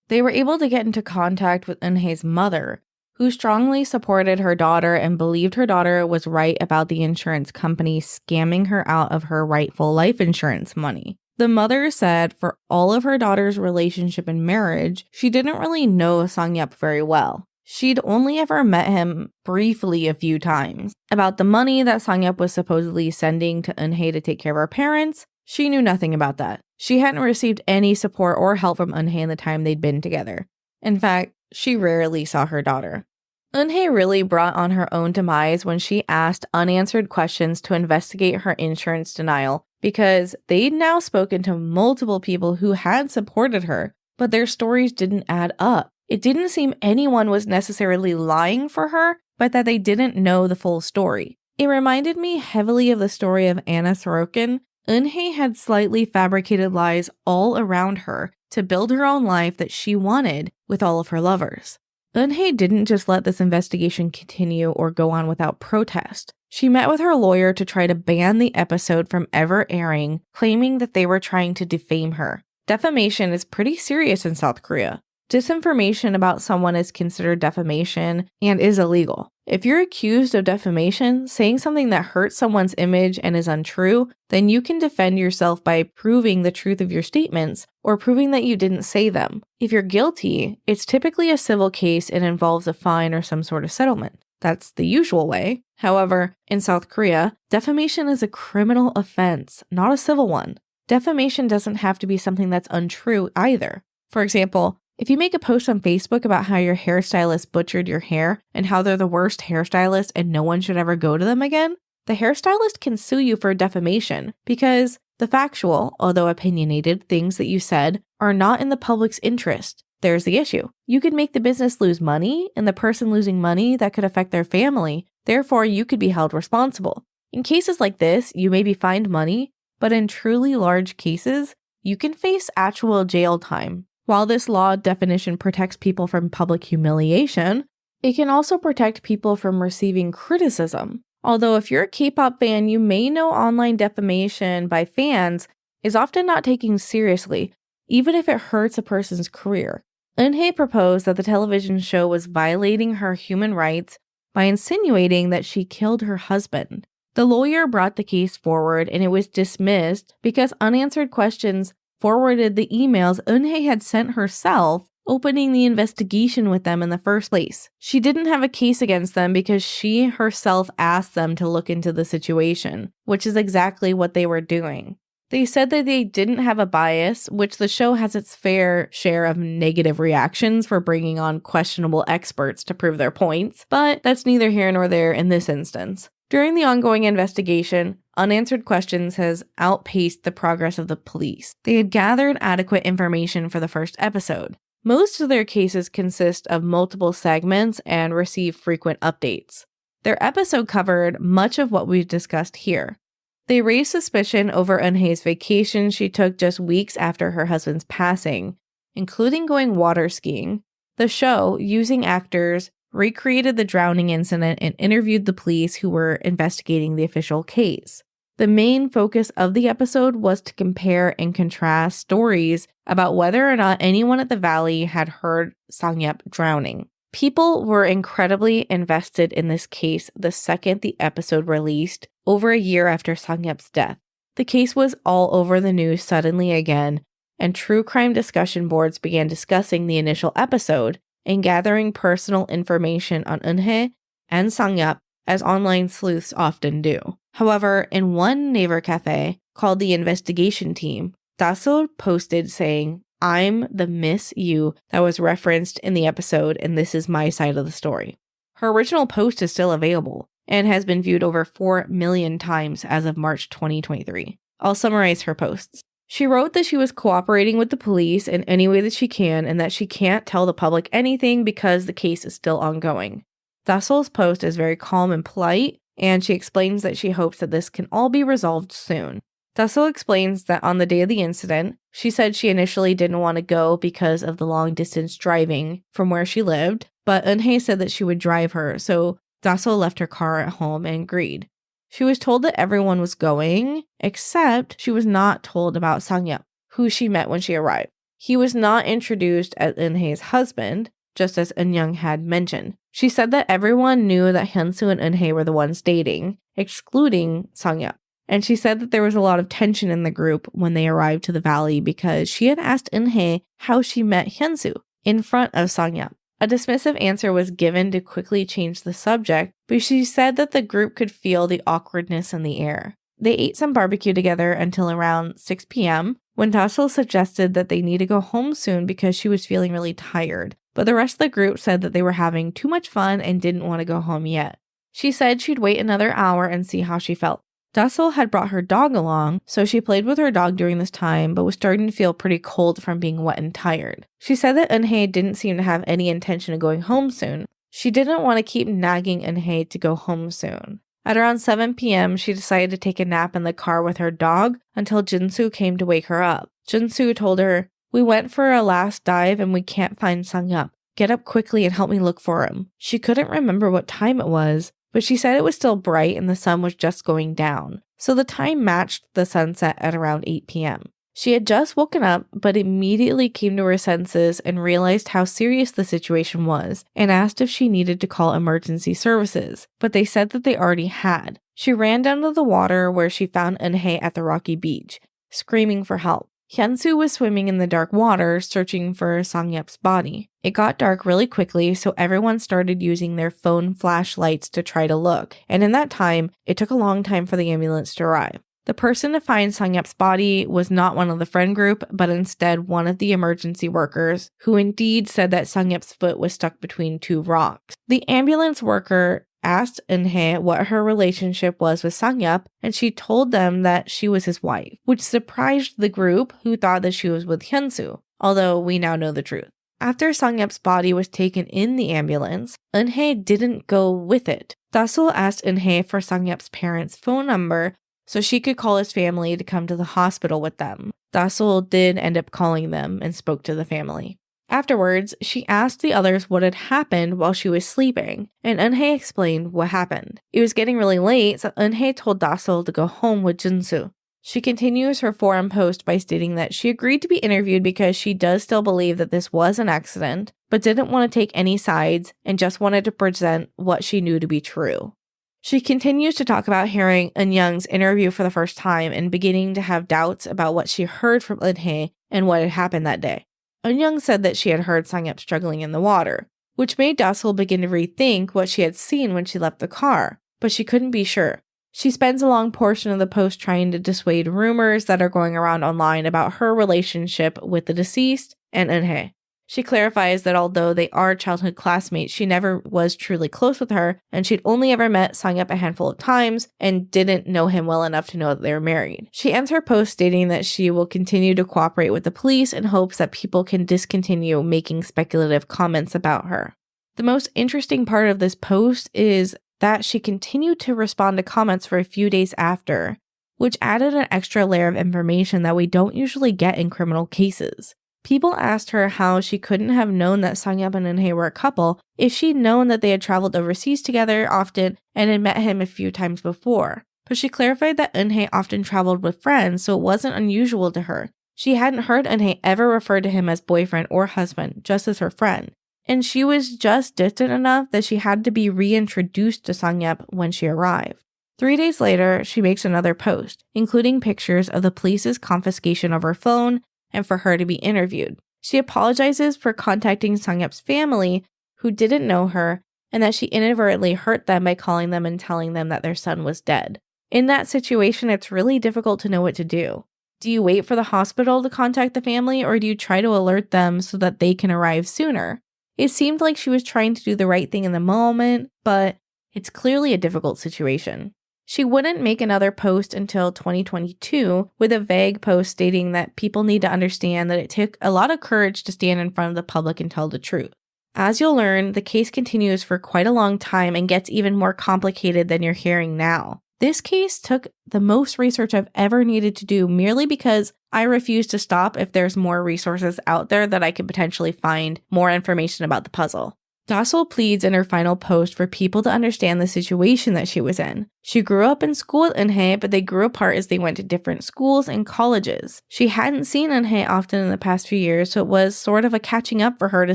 Speaker 1: They were able to get into contact with Eunhae's mother, who strongly supported her daughter and believed her daughter was right about the insurance company scamming her out of her rightful life insurance money. The mother said for all of her daughter's relationship and marriage, she didn't really know Sang-yup very well. She'd only ever met him briefly a few times. About the money that Sang-yup was supposedly sending to Eunhae to take care of her parents, she knew nothing about that. She hadn't received any support or help from Eunhae in the time they'd been together. In fact, she rarely saw her daughter. Eunhae really brought on her own demise when she asked unanswered questions to investigate her insurance denial because they'd now spoken to multiple people who had supported her, but their stories didn't add up. It didn't seem anyone was necessarily lying for her, but that they didn't know the full story. It reminded me heavily of the story of Anna Sorokin. Eunhae had slightly fabricated lies all around her to build her own life that she wanted with all of her lovers. Eunhae didn't just let this investigation continue or go on without protest. She met with her lawyer to try to ban the episode from ever airing, claiming that they were trying to defame her. Defamation is pretty serious in South Korea. Disinformation about someone is considered defamation and is illegal. If you're accused of defamation, saying something that hurts someone's image and is untrue, then you can defend yourself by proving the truth of your statements or proving that you didn't say them. If you're guilty, it's typically a civil case and involves a fine or some sort of settlement. That's the usual way. However, in South Korea, defamation is a criminal offense, not a civil one. Defamation doesn't have to be something that's untrue either. For example, if you make a post on Facebook about how your hairstylist butchered your hair and how they're the worst hairstylist and no one should ever go to them again, the hairstylist can sue you for defamation because the factual, although opinionated, things that you said are not in the public's interest. There's the issue. You could make the business lose money, and the person losing money, that could affect their family. Therefore, you could be held responsible. In cases like this, you may be fined money, but in truly large cases, you can face actual jail time. While this law definition protects people from public humiliation, it can also protect people from receiving criticism. Although if you're a K-pop fan, you may know online defamation by fans is often not taken seriously, even if it hurts a person's career. Eunhae proposed that the television show was violating her human rights by insinuating that she killed her husband. The lawyer brought the case forward and it was dismissed because unanswered questions forwarded the emails Eunhae had sent herself, opening the investigation with them in the first place. She didn't have a case against them because she herself asked them to look into the situation, which is exactly what they were doing. They said that they didn't have a bias, which the show has its fair share of negative reactions for bringing on questionable experts to prove their points, but that's neither here nor there in this instance. During the ongoing investigation, unanswered questions has outpaced the progress of the police. They had gathered adequate information for the first episode. Most of their cases consist of multiple segments and receive frequent updates. Their episode covered much of what we've discussed here. They raised suspicion over Eunhae's vacation she took just weeks after her husband's passing, including going water skiing. The show, using actors, recreated the drowning incident and interviewed the police who were investigating the official case. The main focus of the episode was to compare and contrast stories about whether or not anyone at the valley had heard Sang-yup drowning. People were incredibly invested in this case the second the episode released, over a year after Sang-yup's death. The case was all over the news suddenly again, and true crime discussion boards began discussing the initial episode and gathering personal information on Eunhae and Sang-yup, as online sleuths often do. However, in one neighbor cafe called the Investigation Team, Dasol posted saying, "I'm the Miss You that was referenced in the episode, and this is my side of the story." Her original post is still available and has been viewed over 4 million times as of March 2023. I'll summarize her posts. She wrote that she was cooperating with the police in any way that she can and that she can't tell the public anything because the case is still ongoing. Dasol's post is very calm and polite, and she explains that she hopes that this can all be resolved soon. Dasol explains that on the day of the incident, she said she initially didn't want to go because of the long-distance driving from where she lived, but Eunhae said that she would drive her, so Dasol left her car at home and agreed. She was told that everyone was going, except she was not told about Sang-yup, who she met when she arrived. He was not introduced as Eunhae's husband, just as Eunyoung had mentioned. She said that everyone knew that Hyunsu and Eunhae were the ones dating, excluding Sang-yup. And she said that there was a lot of tension in the group when they arrived to the valley because she had asked Eunhae how she met Hyunsu in front of Sang-yup. A dismissive answer was given to quickly change the subject, but she said that the group could feel the awkwardness in the air. They ate some barbecue together until around 6 p.m. when Dasol suggested that they need to go home soon because she was feeling really tired, but the rest of the group said that they were having too much fun and didn't want to go home yet. She said she'd wait another hour and see how she felt. Dasol had brought her dog along, so she played with her dog during this time, but was starting to feel pretty cold from being wet and tired. She said that Eunhae didn't seem to have any intention of going home soon. She didn't want to keep nagging Eunhae to go home soon. At around 7 p.m., she decided to take a nap in the car with her dog until Jinsu came to wake her up. Jinsu told her, "We went for a last dive and we can't find Sang-yup. Get up quickly and help me look for him." She couldn't remember what time it was, but she said it was still bright and the sun was just going down, so the time matched the sunset at around 8 p.m. She had just woken up, but immediately came to her senses and realized how serious the situation was, and asked if she needed to call emergency services, but they said that they already had. She ran down to the water where she found Eunhae at the rocky beach, screaming for help. Hyunsu was swimming in the dark water, searching for Sang-yup's body. It got dark really quickly, so everyone started using their phone flashlights to try to look, and in that time, it took a long time for the ambulance to arrive. The person to find Sang-yup's body was not one of the friend group, but instead one of the emergency workers, who indeed said that Sang-yup's foot was stuck between two rocks. The ambulance worker asked Eunhae what her relationship was with Sang-yup, and she told them that she was his wife, which surprised the group who thought that she was with Hyunsu, although we now know the truth. After Sang-yup's body was taken in the ambulance, Eunhae didn't go with it. Dasol asked Eunhae for Sang-yup's parents' phone number so she could call his family to come to the hospital with them. Dasol did end up calling them and spoke to the family. Afterwards, she asked the others what had happened while she was sleeping, and Eunhae explained what happened. It was getting really late, so Eunhae told Dasol to go home with Jinsu. She continues her forum post by stating that she agreed to be interviewed because she does still believe that this was an accident, but didn't want to take any sides and just wanted to present what she knew to be true. She continues to talk about hearing Eunyoung's interview for the first time and beginning to have doubts about what she heard from Eunhae and what had happened that day. Eunyoung said that she had heard Sang-yup struggling in the water, which made Dasol begin to rethink what she had seen when she left the car, but she couldn't be sure. She spends a long portion of the post trying to dissuade rumors that are going around online about her relationship with the deceased and Eunhae. She clarifies that although they are childhood classmates, she never was truly close with her, and she'd only ever met Sang-yup a handful of times and didn't know him well enough to know that they were married. She ends her post stating that she will continue to cooperate with the police in hopes that people can discontinue making speculative comments about her. The most interesting part of this post is that she continued to respond to comments for a few days after, which added an extra layer of information that we don't usually get in criminal cases. People asked her how she couldn't have known that Sang-yup and Eunhae were a couple if she'd known that they had traveled overseas together often and had met him a few times before. But she clarified that Eunhae often traveled with friends, so it wasn't unusual to her. She hadn't heard Eunhae ever refer to him as boyfriend or husband, just as her friend. And she was just distant enough that she had to be reintroduced to Sang-yup when she arrived. 3 days later, she makes another post, including pictures of the police's confiscation of her phone and for her to be interviewed. She apologizes for contacting Sang-yup's family, who didn't know her, and that she inadvertently hurt them by calling them and telling them that their son was dead. In that situation, it's really difficult to know what to do. Do you wait for the hospital to contact the family, or do you try to alert them so that they can arrive sooner? It seemed like she was trying to do the right thing in the moment, but it's clearly a difficult situation. She wouldn't make another post until 2022 with a vague post stating that people need to understand that it took a lot of courage to stand in front of the public and tell the truth. As you'll learn, the case continues for quite a long time and gets even more complicated than you're hearing now. This case took the most research I've ever needed to do merely because I refuse to stop if there's more resources out there that I could potentially find more information about the puzzle. Dassel pleads in her final post for people to understand the situation that she was in. She grew up in school with Eunhae, but they grew apart as they went to different schools and colleges. She hadn't seen Eunhae often in the past few years, so it was sort of a catching up for her to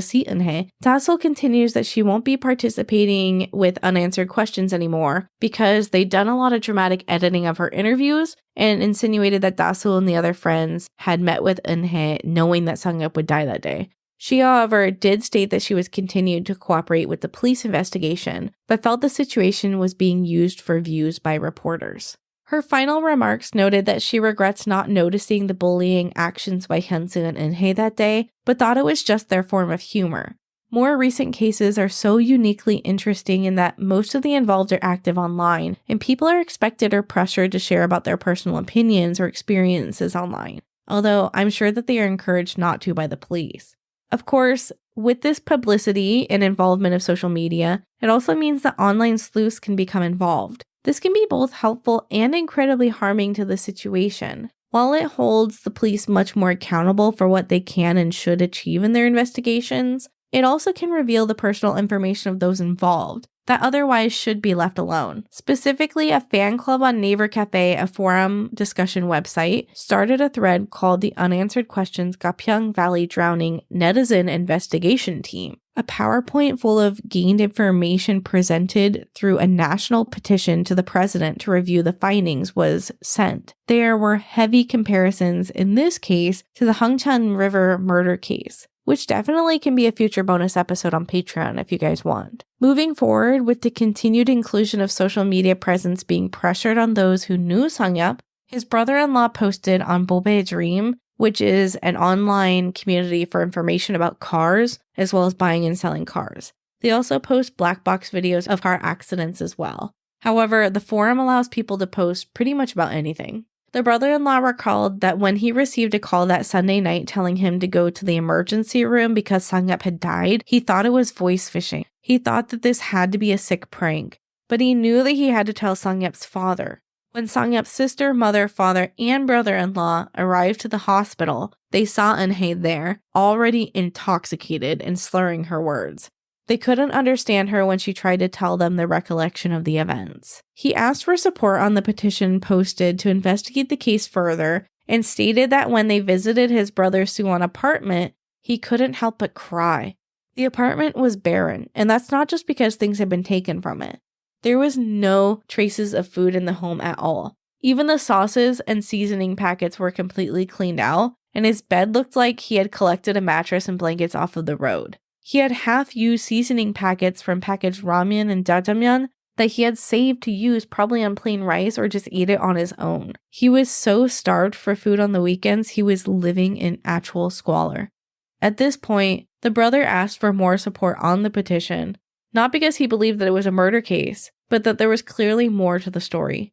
Speaker 1: see Eunhae. Dassel continues that she won't be participating with unanswered questions anymore because they'd done a lot of dramatic editing of her interviews and insinuated that Dassel and the other friends had met with Eunhae knowing that Sang-yup would die that day. She, however, did state that she was continued to cooperate with the police investigation, but felt the situation was being used for views by reporters. Her final remarks noted that she regrets not noticing the bullying actions by Hyunsoo and Eunhae that day, but thought it was just their form of humor. More recent cases are so uniquely interesting in that most of the involved are active online, and people are expected or pressured to share about their personal opinions or experiences online, although I'm sure that they are encouraged not to by the police. Of course, with this publicity and involvement of social media, it also means that online sleuths can become involved. This can be both helpful and incredibly harming to the situation. While it holds the police much more accountable for what they can and should achieve in their investigations, it also can reveal the personal information of those involved that otherwise should be left alone. Specifically, a fan club on Naver Cafe, a forum discussion website, started a thread called the Unanswered Questions Gapyeong Valley Drowning Netizen Investigation Team. A PowerPoint full of gained information presented through a national petition to the president to review the findings was sent. There were heavy comparisons in this case to the Hongchan River murder case, which definitely can be a future bonus episode on Patreon if you guys want. Moving forward, with the continued inclusion of social media presence being pressured on those who knew Sang-yup, his brother-in-law posted on Bobae Dream, which is an online community for information about cars, as well as buying and selling cars. They also post black box videos of car accidents as well. However, the forum allows people to post pretty much about anything. The brother-in-law recalled that when he received a call that Sunday night telling him to go to the emergency room because Sang-yup had died, he thought it was voice phishing. He thought that this had to be a sick prank, but he knew that he had to tell Sang-yup's father. When Sang-yup's sister, mother, father, and brother-in-law arrived to the hospital, they saw Eunhae there, already intoxicated and slurring her words. They couldn't understand her when she tried to tell them the recollection of the events. He asked for support on the petition posted to investigate the case further and stated that when they visited his brother Suwon apartment, he couldn't help but cry. The apartment was barren, and that's not just because things had been taken from it. There was no traces of food in the home at all. Even the sauces and seasoning packets were completely cleaned out, and his bed looked like he had collected a mattress and blankets off of the road. He had half-used seasoning packets from packaged ramen and jjajangmyeon that he had saved to use probably on plain rice or just eat it on his own. He was so starved for food on the weekends, he was living in actual squalor. At this point, the brother asked for more support on the petition, not because he believed that it was a murder case, but that there was clearly more to the story.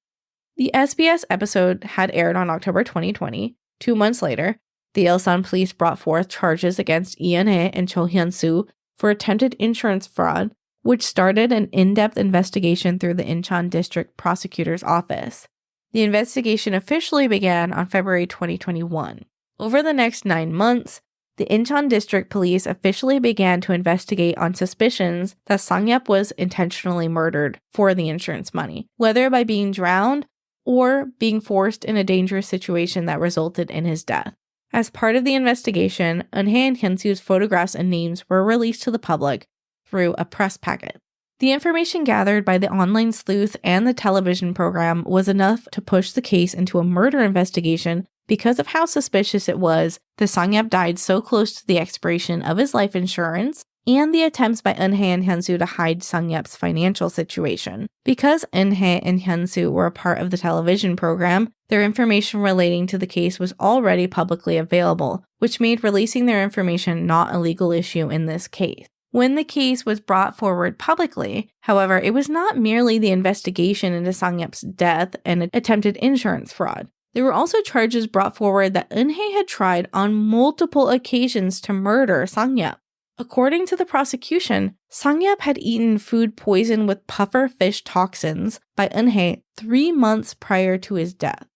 Speaker 1: The SBS episode had aired on October 2020. 2 months later, the Ilsan police brought forth charges against Lee Eunhae and Cho Hyun-soo for attempted insurance fraud, which started an in-depth investigation through the Incheon District Prosecutor's Office. The investigation officially began on February 2021. Over the next 9 months, the Incheon District Police officially began to investigate on suspicions that Sang-yup was intentionally murdered for the insurance money, whether by being drowned or being forced in a dangerous situation that resulted in his death. As part of the investigation, Eunhae and Hyunsu's photographs and names were released to the public through a press packet. The information gathered by the online sleuth and the television program was enough to push the case into a murder investigation because of how suspicious it was that Sang-yup died so close to the expiration of his life insurance and the attempts by Eunhae and Hyunsu to hide Sang-yup's financial situation. Because Eunhae and Hyunsu were a part of the television program, their information relating to the case was already publicly available, which made releasing their information not a legal issue in this case. When the case was brought forward publicly, however, it was not merely the investigation into Sang-yup's death and attempted insurance fraud. There were also charges brought forward that Eunhae had tried on multiple occasions to murder Sang-yup. According to the prosecution, Sang-yup had eaten food poisoned with puffer fish toxins by Eunhae 3 months prior to his death.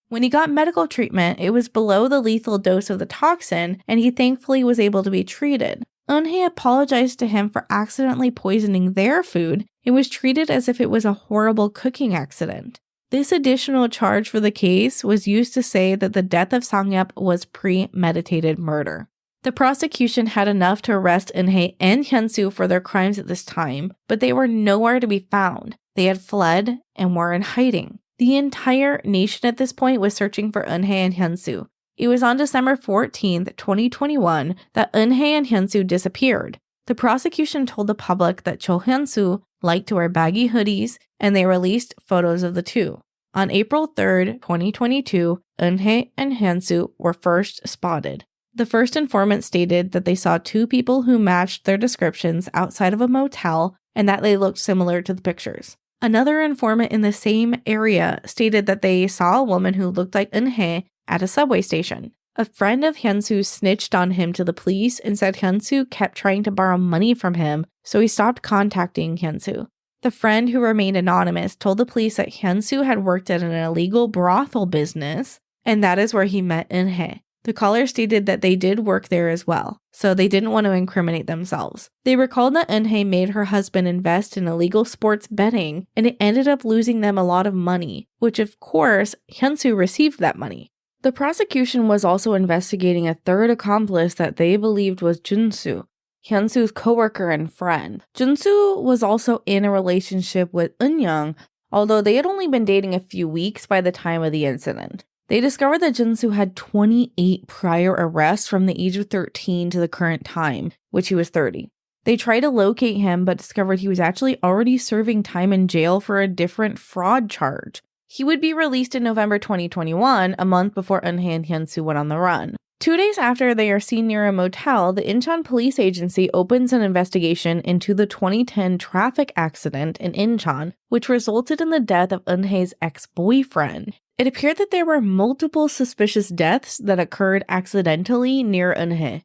Speaker 1: When he got medical treatment, it was below the lethal dose of the toxin, and he thankfully was able to be treated. Eunhae apologized to him for accidentally poisoning their food and was treated as if it was a horrible cooking accident. This additional charge for the case was used to say that the death of Sang-yup was premeditated murder. The prosecution had enough to arrest Eunhae and Hyunsu for their crimes at this time, but they were nowhere to be found. They had fled and were in hiding. The entire nation at this point was searching for Eunhae and Hyunsu. It was on December 14th, 2021, that Eunhae and Hyunsu disappeared. The prosecution told the public that Cho Hyunsu liked to wear baggy hoodies, and they released photos of the two. On April 3rd, 2022, Eunhae and Hyunsu were first spotted. The first informant stated that they saw 2 people who matched their descriptions outside of a motel and that they looked similar to the pictures. Another informant in the same area stated that they saw a woman who looked like Eunhae at a subway station. A friend of Hyunsu snitched on him to the police and said Hyunsu kept trying to borrow money from him, so he stopped contacting Hyunsu. The friend, who remained anonymous, told the police that Hyunsu had worked at an illegal brothel business, and that is where he met Eunhae. The caller stated that they did work there as well, so they didn't want to incriminate themselves. They recalled that Eunhae made her husband invest in illegal sports betting, and it ended up losing them a lot of money, which of course, Hyunsu received that money. The prosecution was also investigating a third accomplice that they believed was Junsu, Hyunsu's coworker and friend. Junsu was also in a relationship with Eunyoung, although they had only been dating a few weeks by the time of the incident. They discovered that Junsu had 28 prior arrests from the age of 13 to the current time, which he was 30. They tried to locate him but discovered he was actually already serving time in jail for a different fraud charge. He would be released in November 2021, a month before Eunhae and Hyunsu went on the run. 2 days after they are seen near a motel, the Incheon Police Agency opens an investigation into the 2010 traffic accident in Incheon, which resulted in the death of Eunhae's ex-boyfriend. It appeared that there were multiple suspicious deaths that occurred accidentally near Eunhae.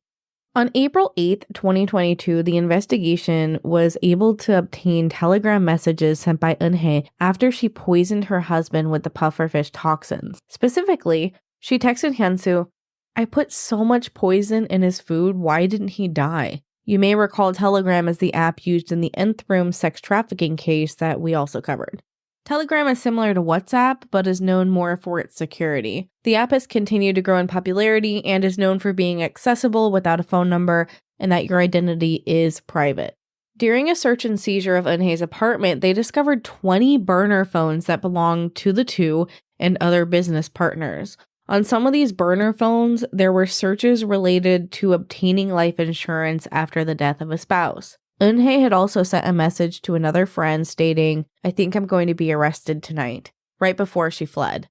Speaker 1: On April 8, 2022, the investigation was able to obtain telegram messages sent by Eunhae after she poisoned her husband with the pufferfish toxins. Specifically, she texted Hyunsu, "I put so much poison in his food, why didn't he die?" You may recall Telegram as the app used in the Nth Room sex trafficking case that we also covered. Telegram is similar to WhatsApp, but is known more for its security. The app has continued to grow in popularity and is known for being accessible without a phone number and that your identity is private. During a search and seizure of Eunhae's apartment, they discovered 20 burner phones that belonged to the two and other business partners. On some of these burner phones, there were searches related to obtaining life insurance after the death of a spouse. Eunhae had also sent a message to another friend stating, "I think I'm going to be arrested tonight," right before she fled.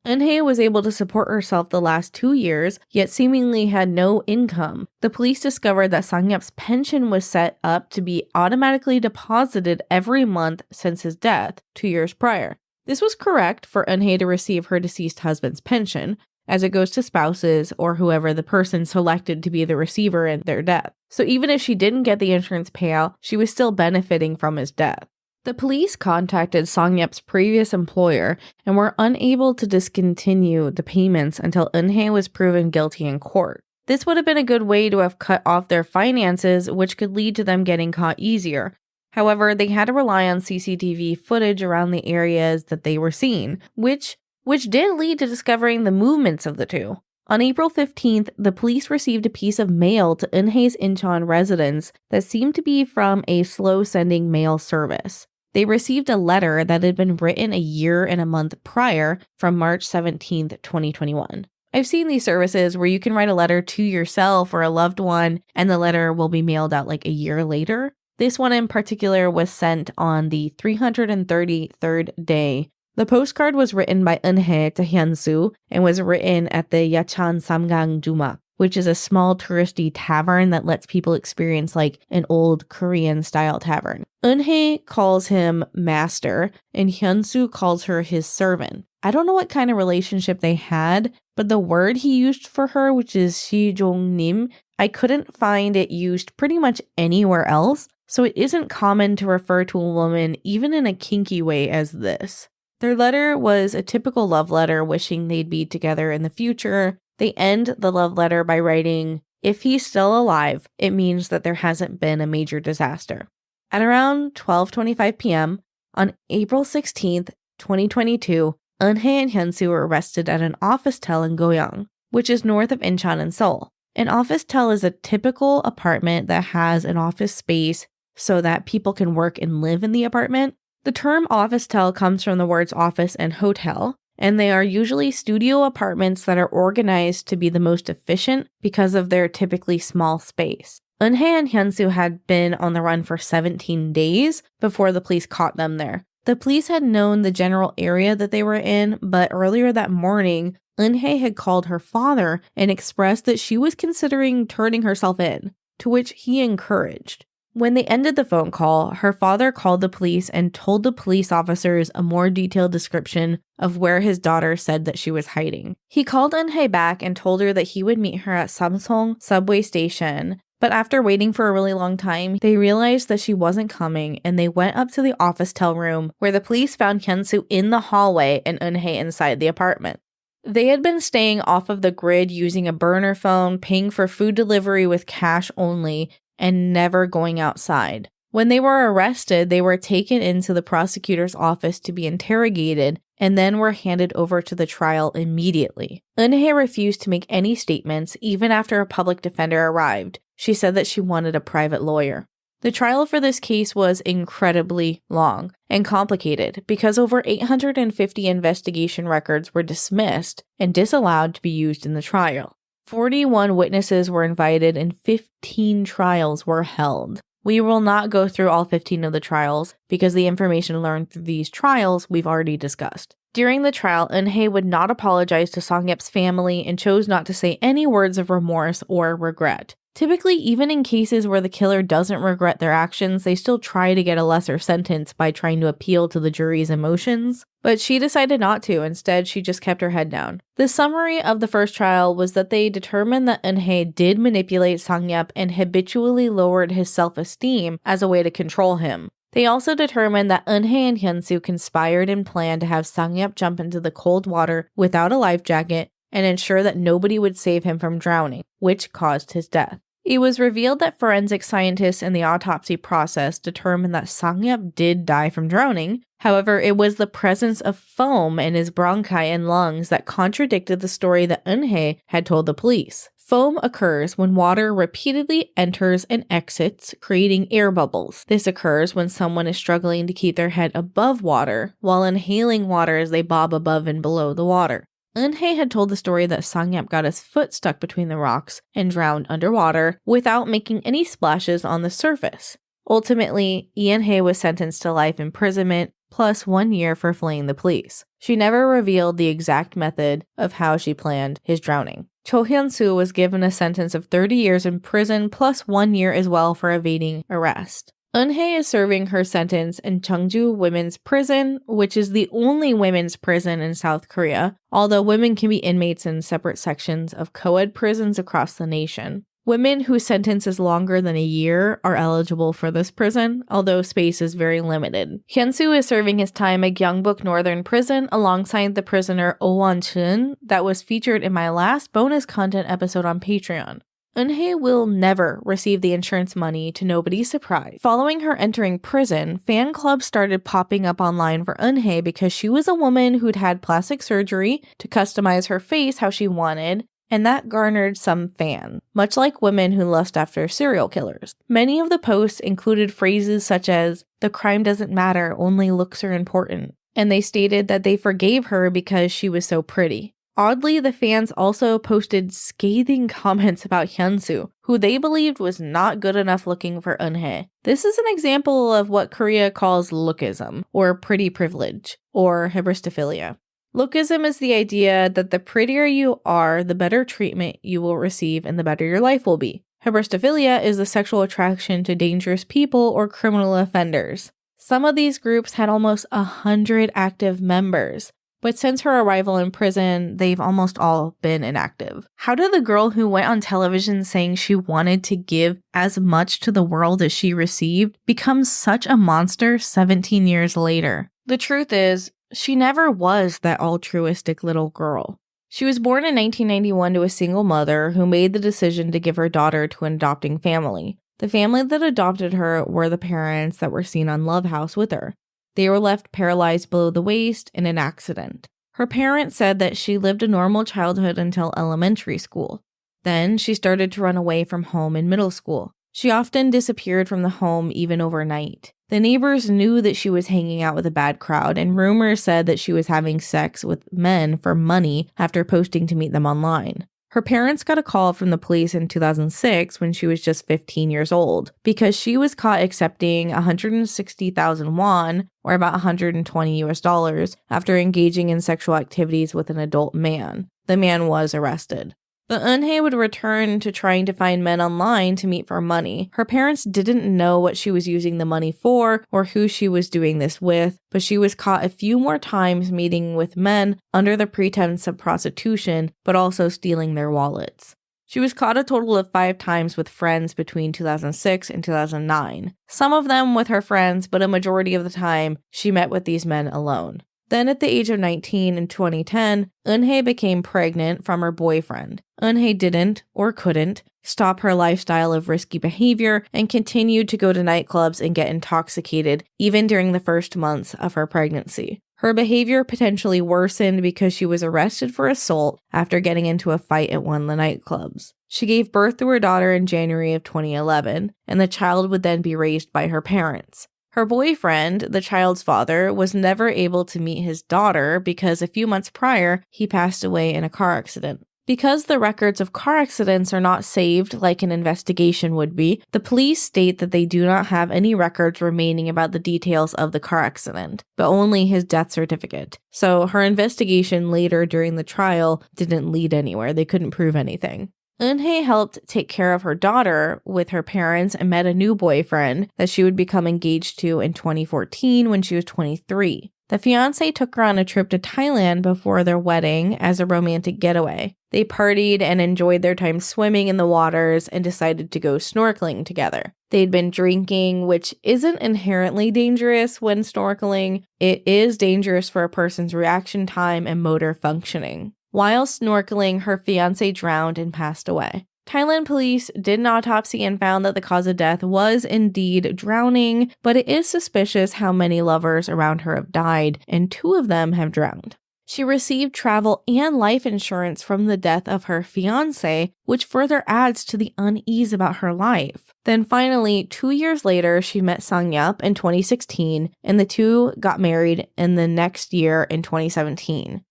Speaker 1: Eunhae was able to support herself the last 2 years, yet seemingly had no income. The police discovered that Sang-yup's pension was set up to be automatically deposited every month since his death, 2 years prior. This was correct for Eunhae to receive her deceased husband's pension, as it goes to spouses or whoever the person selected to be the receiver in their death. So even if she didn't get the insurance payout, she was still benefiting from his death. The police contacted Songyep's previous employer and were unable to discontinue the payments until Eunhae was proven guilty in court. This would have been a good way to have cut off their finances, which could lead to them getting caught easier. However, they had to rely on CCTV footage around the areas that they were seen, which did lead to discovering the movements of the two. On April 15th, the police received a piece of mail to Eunhae's Incheon residence that seemed to be from a slow-sending mail service. They received a letter that had been written a year and a month prior from March 17th, 2021. I've seen these services where you can write a letter to yourself or a loved one, and the letter will be mailed out like a year later. This one in particular was sent on the 333rd day. The postcard was written by Eunhae to Hyun-soo and was written at the Yachan Samgang Dumak, which is a small touristy tavern that lets people experience like an old Korean-style tavern. Eunhae calls him master, and Hyun-soo calls her his servant. I don't know what kind of relationship they had, but the word he used for her, which is Shijong-nim, I couldn't find it used pretty much anywhere else, so it isn't common to refer to a woman even in a kinky way as this. Their letter was a typical love letter wishing they'd be together in the future. They end the love letter by writing, "If he's still alive, it means that there hasn't been a major disaster." At around 12:25 p.m. on April 16th, 2022, Eunhae and Hyun-soo were arrested at an office-tel in Goyang, which is north of Incheon and Seoul. An office-tel is a typical apartment that has an office space so that people can work and live in the apartment. The term office-tel comes from the words office and hotel, and they are usually studio apartments that are organized to be the most efficient because of their typically small space. Eunhae and Hyun-soo had been on the run for 17 days before the police caught them there. The police had known the general area that they were in, but earlier that morning, Eunhae had called her father and expressed that she was considering turning herself in, to which he encouraged. When they ended the phone call, her father called the police and told the police officers a more detailed description of where his daughter said that she was hiding. He called Eunhae back and told her that he would meet her at Samsung subway station, but after waiting for a really long time, they realized that she wasn't coming and they went up to the office-tel room where the police found Hyun-soo in the hallway and Eunhae inside the apartment. They had been staying off of the grid using a burner phone, paying for food delivery with cash only, and never going outside. When they were arrested, they were taken into the prosecutor's office to be interrogated and then were handed over to the trial immediately. Eunhae refused to make any statements even after a public defender arrived. She said that she wanted a private lawyer. The trial for this case was incredibly long and complicated because over 850 investigation records were dismissed and disallowed to be used in the trial. 41 witnesses were invited and 15 trials were held. We will not go through all 15 of the trials because the information learned through these trials we've already discussed. During the trial, Eunhae would not apologize to Songyep's family and chose not to say any words of remorse or regret. Typically, even in cases where the killer doesn't regret their actions, they still try to get a lesser sentence by trying to appeal to the jury's emotions. But she decided not to. Instead, she just kept her head down. The summary of the first trial was that they determined that Eunhae did manipulate Songyep and habitually lowered his self-esteem as a way to control him. They also determined that Eunhae and Hyun-soo conspired and planned to have Songyep jump into the cold water without a life jacket and ensure that nobody would save him from drowning, which caused his death. It was revealed that forensic scientists in the autopsy process determined that Songyep did die from drowning. However, it was the presence of foam in his bronchi and lungs that contradicted the story that Eunhae had told the police. Foam occurs when water repeatedly enters and exits, creating air bubbles. This occurs when someone is struggling to keep their head above water while inhaling water as they bob above and below the water. Eunhae had told the story that Songyep got his foot stuck between the rocks and drowned underwater without making any splashes on the surface. Ultimately, Eunhae was sentenced to life imprisonment plus 1 year for fleeing the police. She never revealed the exact method of how she planned his drowning. Cho Hyun-soo was given a sentence of 30 years in prison plus 1 year as well for evading arrest. Eunhae is serving her sentence in Cheongju Women's Prison, which is the only women's prison in South Korea, although women can be inmates in separate sections of co-ed prisons across the nation. Women whose sentence is longer than a year are eligible for this prison, although space is very limited. Hyun-soo is serving his time at Gyeongbuk Northern Prison alongside the prisoner Oh Won-chun that was featured in my last bonus content episode on Patreon. Eunhae will never receive the insurance money, to nobody's surprise. Following her entering prison, fan clubs started popping up online for Eunhae because she was a woman who'd had plastic surgery to customize her face how she wanted, and that garnered some fan, much like women who lust after serial killers. Many of the posts included phrases such as, "The crime doesn't matter, only looks are important," and they stated that they forgave her because she was so pretty. Oddly, the fans also posted scathing comments about Hyun-soo, who they believed was not good enough looking for Eunhae. This is an example of what Korea calls lookism, or pretty privilege, or hybristophilia. Lookism is the idea that the prettier you are, the better treatment you will receive and the better your life will be. Hybristophilia is the sexual attraction to dangerous people or criminal offenders. Some of these groups had almost 100 active members, but since her arrival in prison, they've almost all been inactive. How did the girl who went on television saying she wanted to give as much to the world as she received become such a monster 17 years later? The truth is, she never was that altruistic little girl. She was born in 1991 to a single mother who made the decision to give her daughter to an adopting family. The family that adopted her were the parents that were seen on Love House with her. They were left paralyzed below the waist in an accident. Her parents said that she lived a normal childhood until elementary school. Then she started to run away from home in middle school. She often disappeared from the home even overnight. The neighbors knew that she was hanging out with a bad crowd, and rumors said that she was having sex with men for money after posting to meet them online. Her parents got a call from the police in 2006 when she was just 15 years old because she was caught accepting 160,000 won, or about $120 after engaging in sexual activities with an adult man. The man was arrested. But Eunhae would return to trying to find men online to meet for money. Her parents didn't know what she was using the money for or who she was doing this with, but she was caught a few more times meeting with men under the pretense of prostitution, but also stealing their wallets. She was caught a total of 5 times with friends between 2006 and 2009. Some of them with her friends, but a majority of the time, she met with these men alone. Then at the age of 19 in 2010, Eunhae became pregnant from her boyfriend. Eunhae didn't, or couldn't, stop her lifestyle of risky behavior and continued to go to nightclubs and get intoxicated, even during the first months of her pregnancy. Her behavior potentially worsened because she was arrested for assault after getting into a fight at one of the nightclubs. She gave birth to her daughter in January of 2011, and the child would then be raised by her parents. Her boyfriend, the child's father, was never able to meet his daughter because a few months prior, he passed away in a car accident. Because the records of car accidents are not saved like an investigation would be, the police state that they do not have any records remaining about the details of the car accident, but only his death certificate. So her investigation later during the trial didn't lead anywhere. They couldn't prove anything. Eunhae helped take care of her daughter with her parents and met a new boyfriend that she would become engaged to in 2014 when she was 23. The fiancé took her on a trip to Thailand before their wedding as a romantic getaway. They partied and enjoyed their time swimming in the waters and decided to go snorkeling together. They'd been drinking, which isn't inherently dangerous when snorkeling. It is dangerous for a person's reaction time and motor functioning. While snorkeling, her fiancé drowned and passed away. Thailand police did an autopsy and found that the cause of death was indeed drowning, but it is suspicious how many lovers around her have died, and 2 of them have drowned. She received travel and life insurance from the death of her fiancé, which further adds to the unease about her life. Then finally, 2 years later, she met Sang-yup in 2016, and the two got married in the next year in 2017.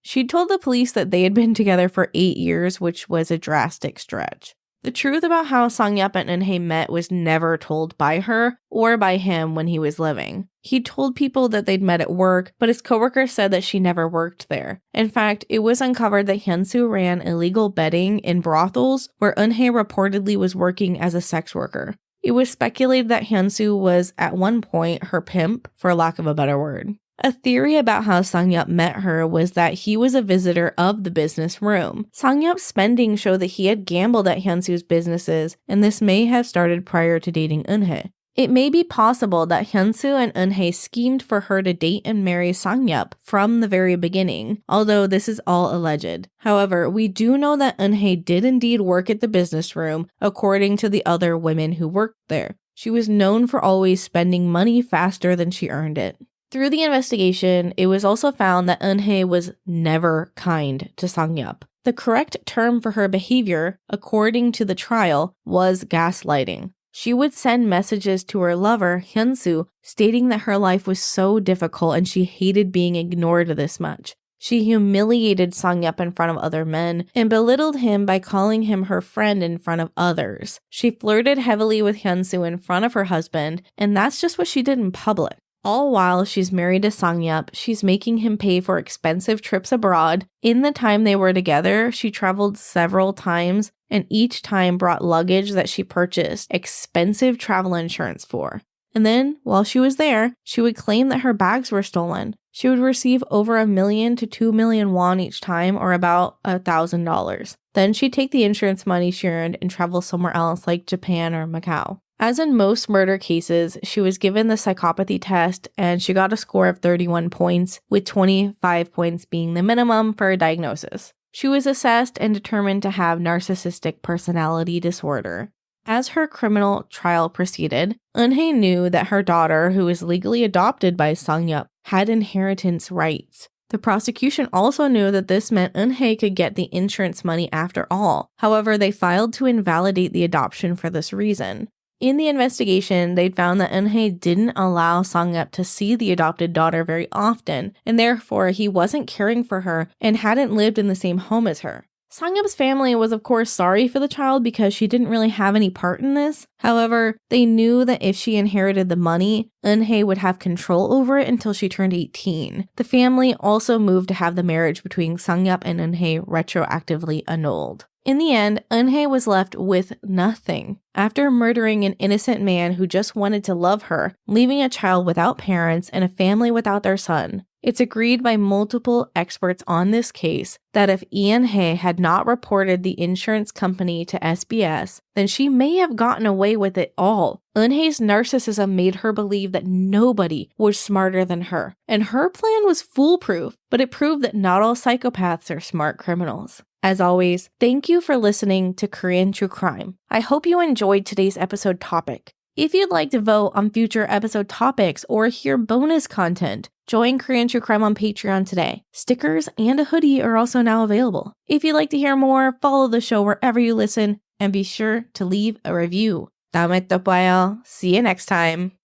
Speaker 1: She told the police that they had been together for 8 years, which was a drastic stretch. The truth about how Sang-yup and Eunhae met was never told by her or by him when he was living. He told people that they'd met at work, but his coworker said that she never worked there. In fact, it was uncovered that Hyun-soo ran illegal betting in brothels where Eunhae reportedly was working as a sex worker. It was speculated that Hyun-soo was at one point her pimp, for lack of a better word. A theory about how Sang-yup met her was that he was a visitor of the business room. Sang-yup's spending showed that he had gambled at Hyunsu's businesses, and this may have started prior to dating Eunhae. It may be possible that Hyunsu and Eunhae schemed for her to date and marry Sang-yup from the very beginning, although this is all alleged. However, we do know that Eunhae did indeed work at the business room, according to the other women who worked there. She was known for always spending money faster than she earned it. Through the investigation, it was also found that Eunhae was never kind to Sang-yup. The correct term for her behavior, according to the trial, was gaslighting. She would send messages to her lover, Hyunsu, stating that her life was so difficult and she hated being ignored this much. She humiliated Sang-yup in front of other men and belittled him by calling him her friend in front of others. She flirted heavily with Hyunsu in front of her husband, and that's just what she did in public. All while she's married to Sang-yup, she's making him pay for expensive trips abroad. In the time they were together, she traveled several times and each time brought luggage that she purchased expensive travel insurance for. And then, while she was there, she would claim that her bags were stolen. She would receive over 1 million to 2 million won each time, or about $1,000. Then she'd take the insurance money she earned and travel somewhere else like Japan or Macau. As in most murder cases, she was given the psychopathy test and she got a score of 31 points, with 25 points being the minimum for a diagnosis. She was assessed and determined to have narcissistic personality disorder. As her criminal trial proceeded, Eunhae knew that her daughter, who was legally adopted by Sang-yup, had inheritance rights. The prosecution also knew that this meant Eunhae could get the insurance money after all. However, they filed to invalidate the adoption for this reason. In the investigation, they found that Eunhae didn't allow Sang-yup to see the adopted daughter very often, and therefore he wasn't caring for her and hadn't lived in the same home as her. Sang-yup's family was of course sorry for the child because she didn't really have any part in this. However, they knew that if she inherited the money, Eunhae would have control over it until she turned 18. The family also moved to have the marriage between Sang-yup and Eunhae retroactively annulled. In the end, Eunhae was left with nothing. After murdering an innocent man who just wanted to love her, leaving a child without parents and a family without their son, it's agreed by multiple experts on this case that if Lee Eunhae had not reported the insurance company to SBS, then she may have gotten away with it all. Eunhae's narcissism made her believe that nobody was smarter than her, and her plan was foolproof, but it proved that not all psychopaths are smart criminals. As always, thank you for listening to Korean True Crime. I hope you enjoyed today's episode topic. If you'd like to vote on future episode topics or hear bonus content, join Korean True Crime on Patreon today. Stickers and a hoodie are also now available. If you'd like to hear more, follow the show wherever you listen, and be sure to leave a review. 다음에 또 봐요. See you next time.